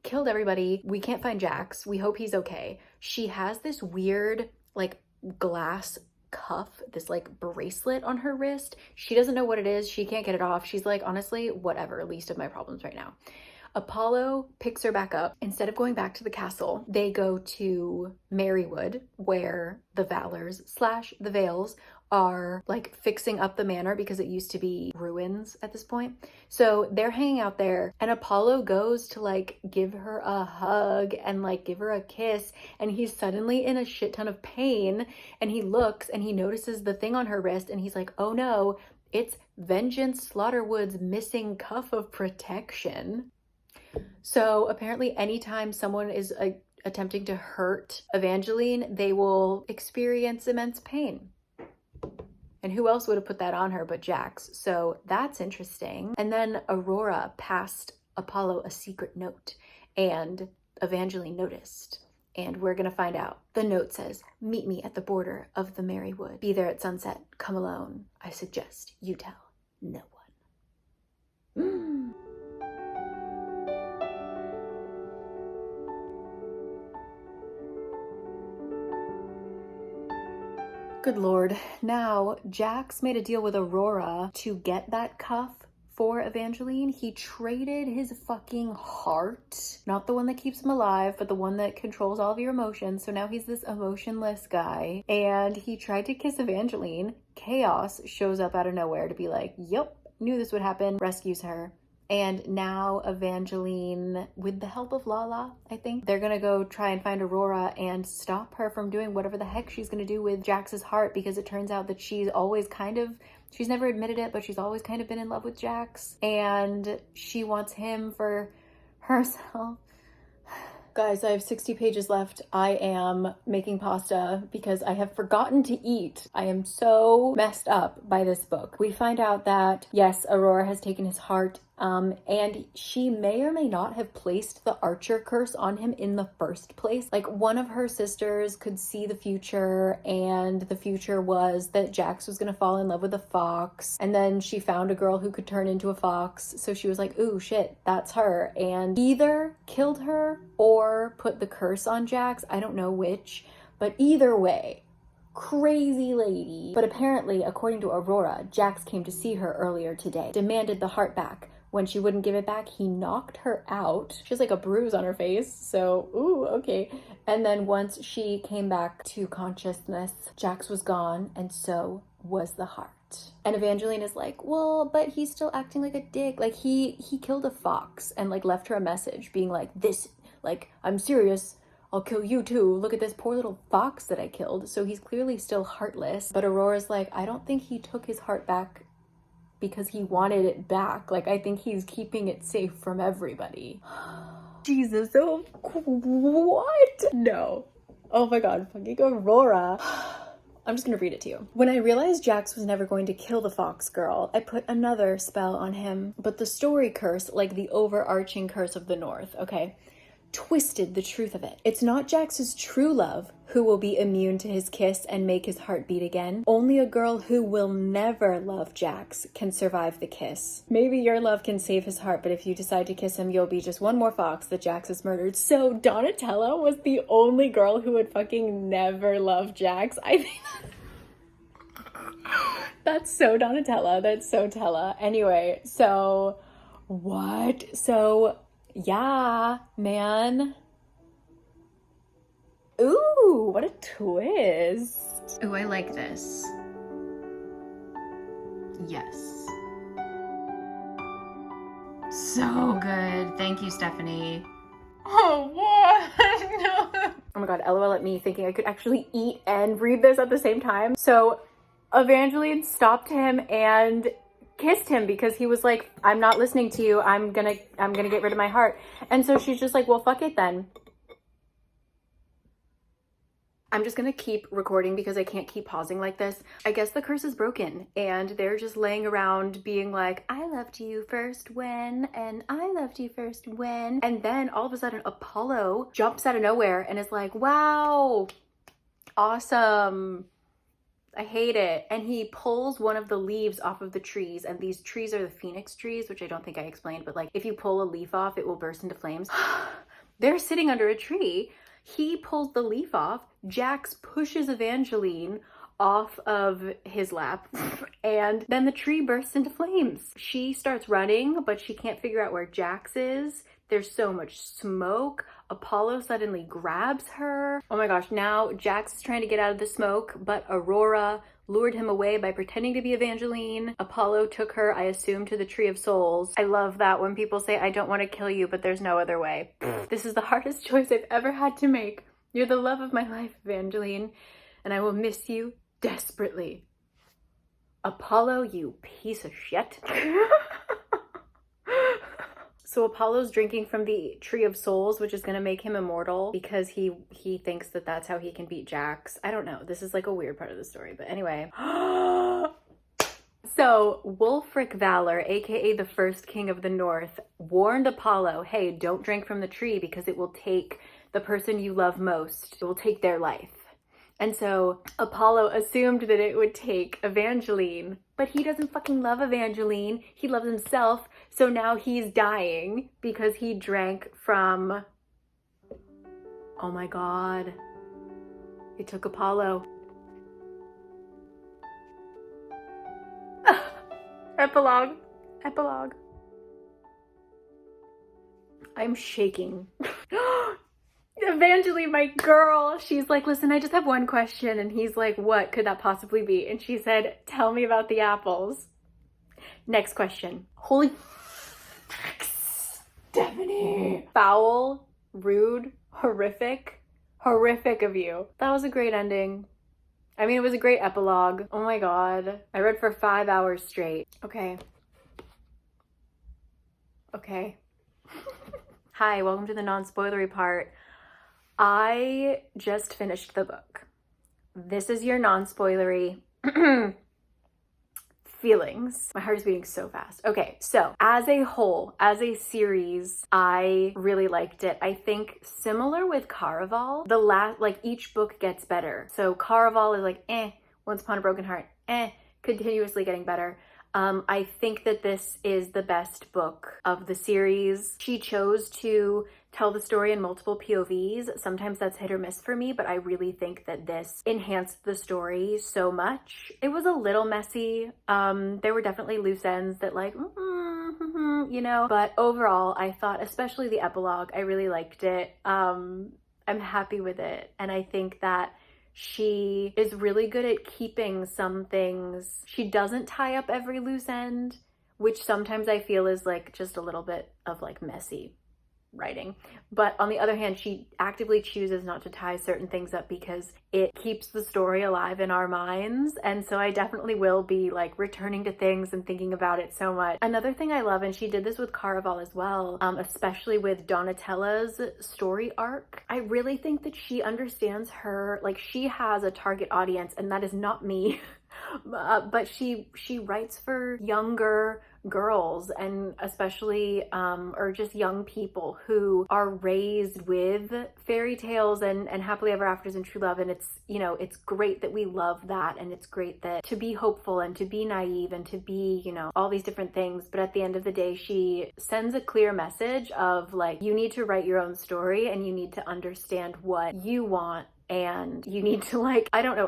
Killed everybody. We can't find Jax. We hope he's okay. She has this weird, like, glass cuff, this like bracelet on her wrist. She doesn't know what it is. She can't get it off. She's like, honestly, whatever, least of my problems right now. Apollo picks her back up. Instead of going back to the castle, they go to Marywood, where the Valors / the Vales are like fixing up the manor because it used to be ruins at this point. So they're hanging out there, and Apollo goes to like give her a hug and like give her a kiss, and he's suddenly in a shit ton of pain, and he looks and he notices the thing on her wrist, and he's like, oh no, it's Vengeance Slaughterwood's missing cuff of protection. So apparently anytime someone is attempting to hurt Evangeline, they will experience immense pain. And who else would have put that on her but Jax? So that's interesting. And then Aurora passed Apollo a secret note, and Evangeline noticed. And we're gonna find out. The note says, meet me at the border of the Marywood. Be there at sunset. Come alone. I suggest you tell no one. Good Lord. Now, Jax made a deal with Aurora to get that cuff for Evangeline. He traded his fucking heart, not the one that keeps him alive, but the one that controls all of your emotions. So now he's this emotionless guy, and he tried to kiss Evangeline. Chaos shows up out of nowhere to be like, yep, knew this would happen, rescues her. And now Evangeline, with the help of Lala, I think, they're gonna go try and find Aurora and stop her from doing whatever the heck she's gonna do with Jax's heart, because it turns out that she's never admitted it, but she's always kind of been in love with Jax, and she wants him for herself. Guys, I have 60 pages left. I am making pasta because I have forgotten to eat. I am so messed up by this book. We find out that, yes, Aurora has taken his heart, and she may or may not have placed the Archer curse on him in the first place. Like, one of her sisters could see the future, and the future was that Jax was gonna fall in love with a fox, and then she found a girl who could turn into a fox, so she was like, ooh, shit, that's her, and either killed her or put the curse on Jax. I don't know which, but either way, crazy lady. But apparently, according to Aurora, Jax came to see her earlier today, demanded the heart back. When she wouldn't give it back, he knocked her out. She has like a bruise on her face, so ooh, okay. And then once she came back to consciousness, Jax was gone, and so was the heart. And Evangeline is like, well, but he's still acting like a dick. Like, he killed a fox and like left her a message being like, this, like, I'm serious, I'll kill you too. Look at this poor little fox that I killed. So he's clearly still heartless. But Aurora's like, I don't think he took his heart back because he wanted it back. Like, I think he's keeping it safe from everybody. Jesus, oh, what? No. Oh my god, fucking Aurora. I'm just gonna read it to you. When I realized Jax was never going to kill the fox girl, I put another spell on him. But the story curse, like the overarching curse of the North, okay, twisted the truth of it. It's not Jax's true love who will be immune to his kiss and make his heart beat again. Only a girl who will never love Jax can survive the kiss. Maybe your love can save his heart, but if you decide to kiss him, you'll be just one more fox that Jax has murdered. So Donatella was the only girl who would fucking never love Jax. I think that's so Donatella. That's so Tella. Anyway, so what? So yeah, man. Ooh, what a twist. Ooh, I like this. Yes. So good. Thank you, Stephanie. Oh, what? No. Oh my god, LOL at me thinking I could actually eat and read this at the same time. So Evangeline stopped him and kissed him because he was like, I'm not listening to you. I'm gonna get rid of my heart. And so she's just like, well, fuck it then. I'm just gonna keep recording because I can't keep pausing like this. I guess the curse is broken and they're just laying around being like, I loved you first when, and I loved you first when. And then all of a sudden Apollo jumps out of nowhere and is like, wow, awesome. I hate it. And he pulls one of the leaves off of the trees, and these trees are the phoenix trees, which I don't think I explained, but like if you pull a leaf off, it will burst into flames. They're sitting under a tree. He pulls the leaf off. Jax pushes Evangeline off of his lap, and then the tree bursts into flames. She starts running, but she can't figure out where Jax is. There's so much smoke. Apollo suddenly grabs her. Oh my gosh, now Jax is trying to get out of the smoke, but Aurora lured him away by pretending to be Evangeline. Apollo took her, I assume, to the Tree of Souls. I love that when people say, I don't want to kill you, but there's no other way. This is the hardest choice I've ever had to make. You're the love of my life, Evangeline, and I will miss you desperately. Apollo, you piece of shit. So Apollo's drinking from the Tree of Souls, which is going to make him immortal because he thinks that that's how he can beat Jax. I don't know. This is like a weird part of the story, but anyway. So Wulfric Valor, aka the first king of the North, warned Apollo, hey, don't drink from the tree because it will take the person you love most. It will take their life. And so Apollo assumed that it would take Evangeline, but he doesn't fucking love Evangeline. He loves himself. So now he's dying because he drank from, oh my God, it took Apollo. Epilogue. Epilogue. I'm shaking. Evangeline, my girl, she's like, listen, I just have one question. And he's like, what could that possibly be? And she said, tell me about the apples. Next question. Holy Stephanie. Foul, rude, horrific of you. That was a great ending. I mean, it was a great epilogue. Oh my God. I read for 5 hours straight. Okay. Hi, welcome to the non-spoilery part. I just finished the book. This is your non-spoilery feelings. My heart is beating so fast. Okay, so as a whole, as a series, I really liked it. I think similar with Caraval, each book gets better. So Caraval is like, Once Upon a Broken Heart, continuously getting better. I think that this is the best book of the series. She chose to tell the story in multiple POVs. Sometimes that's hit or miss for me, but I really think that this enhanced the story so much. It was a little messy. There were definitely loose ends that but overall I thought, especially the epilogue, I really liked it. I'm happy with it. And I think that she is really good at keeping some things. She doesn't tie up every loose end, which sometimes I feel is just a little bit of messy writing. But on the other hand, she actively chooses not to tie certain things up because it keeps the story alive in our minds. And so I definitely will be returning to things and thinking about it so much. Another thing I love, and she did this with Caraval as well, especially with Donatella's story arc, I really think that she understands she has a target audience, and that is not me. But she writes for younger girls, and especially or just young people who are raised with fairy tales and happily ever afters and true love. And it's great that we love that, and it's great that to be hopeful and to be naive and to be all these different things. But at the end of the day, she sends a clear message of you need to write your own story, and you need to understand what you want, and you need to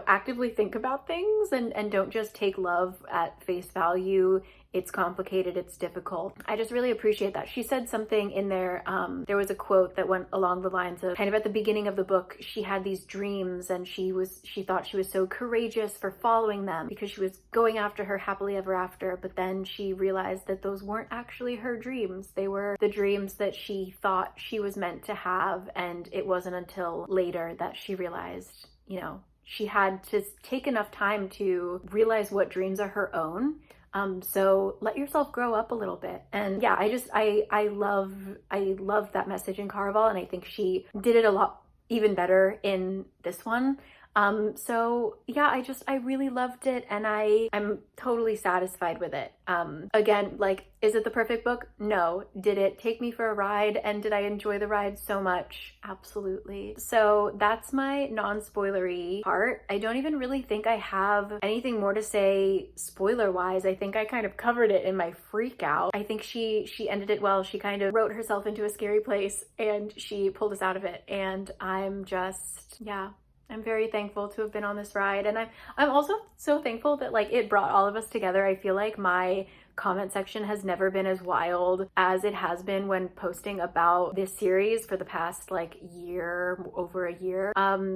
actively think about things and don't just take love at face value. It's complicated, it's difficult. I just really appreciate that. She said something in there, there was a quote that went along the lines of, kind of at the beginning of the book, she had these dreams and she thought she was so courageous for following them because she was going after her happily ever after, but then she realized that those weren't actually her dreams. They were the dreams that she thought she was meant to have, and it wasn't until later that she realized, she had to take enough time to realize what dreams are her own. So let yourself grow up a little bit. And yeah, I love that message in Caraval, and I think she did it a lot even better in this one. So yeah, I really loved it, and I'm totally satisfied with it. Again, is it the perfect book? No. Did it take me for a ride, and did I enjoy the ride so much? Absolutely. So that's my non-spoilery part. I don't even really think I have anything more to say spoiler-wise. I think I kind of covered it in my freak out. I think she ended it well. She kind of wrote herself into a scary place, and she pulled us out of it. And I'm very thankful to have been on this ride, and I'm also so thankful that it brought all of us together. I feel like my comment section has never been as wild as it has been when posting about this series for the past over a year.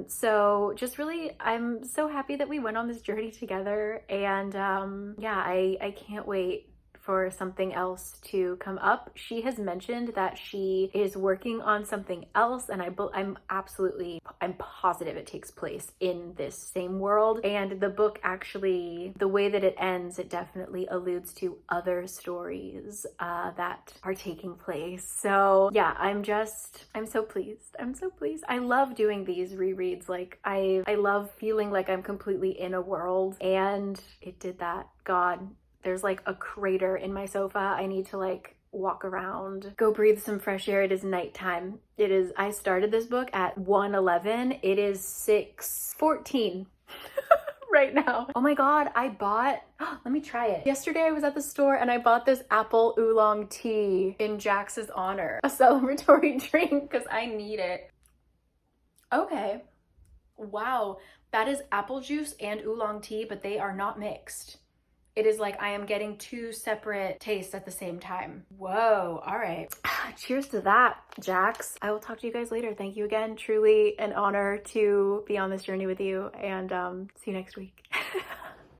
So just really, I'm so happy that we went on this journey together, and I can't wait for something else to come up. She has mentioned that she is working on something else, and I'm positive it takes place in this same world. And the book actually, the way that it ends, it definitely alludes to other stories that are taking place. So yeah, I'm so pleased. I'm so pleased. I love doing these rereads. I love feeling like I'm completely in a world, and it did that. God, there's a crater in my sofa. I need to walk around, go breathe some fresh air. It is nighttime. I started this book at 1:11. It is 6:14 right now. Oh my God, let me try it. Yesterday I was at the store and I bought this apple oolong tea in Jax's honor, a celebratory drink because I need it. Okay. Wow, that is apple juice and oolong tea, but they are not mixed. It is like I am getting two separate tastes at the same time. Whoa, all right. Cheers to that, Jax. I will talk to you guys later. Thank you again. Truly an honor to be on this journey with you, and see you next week.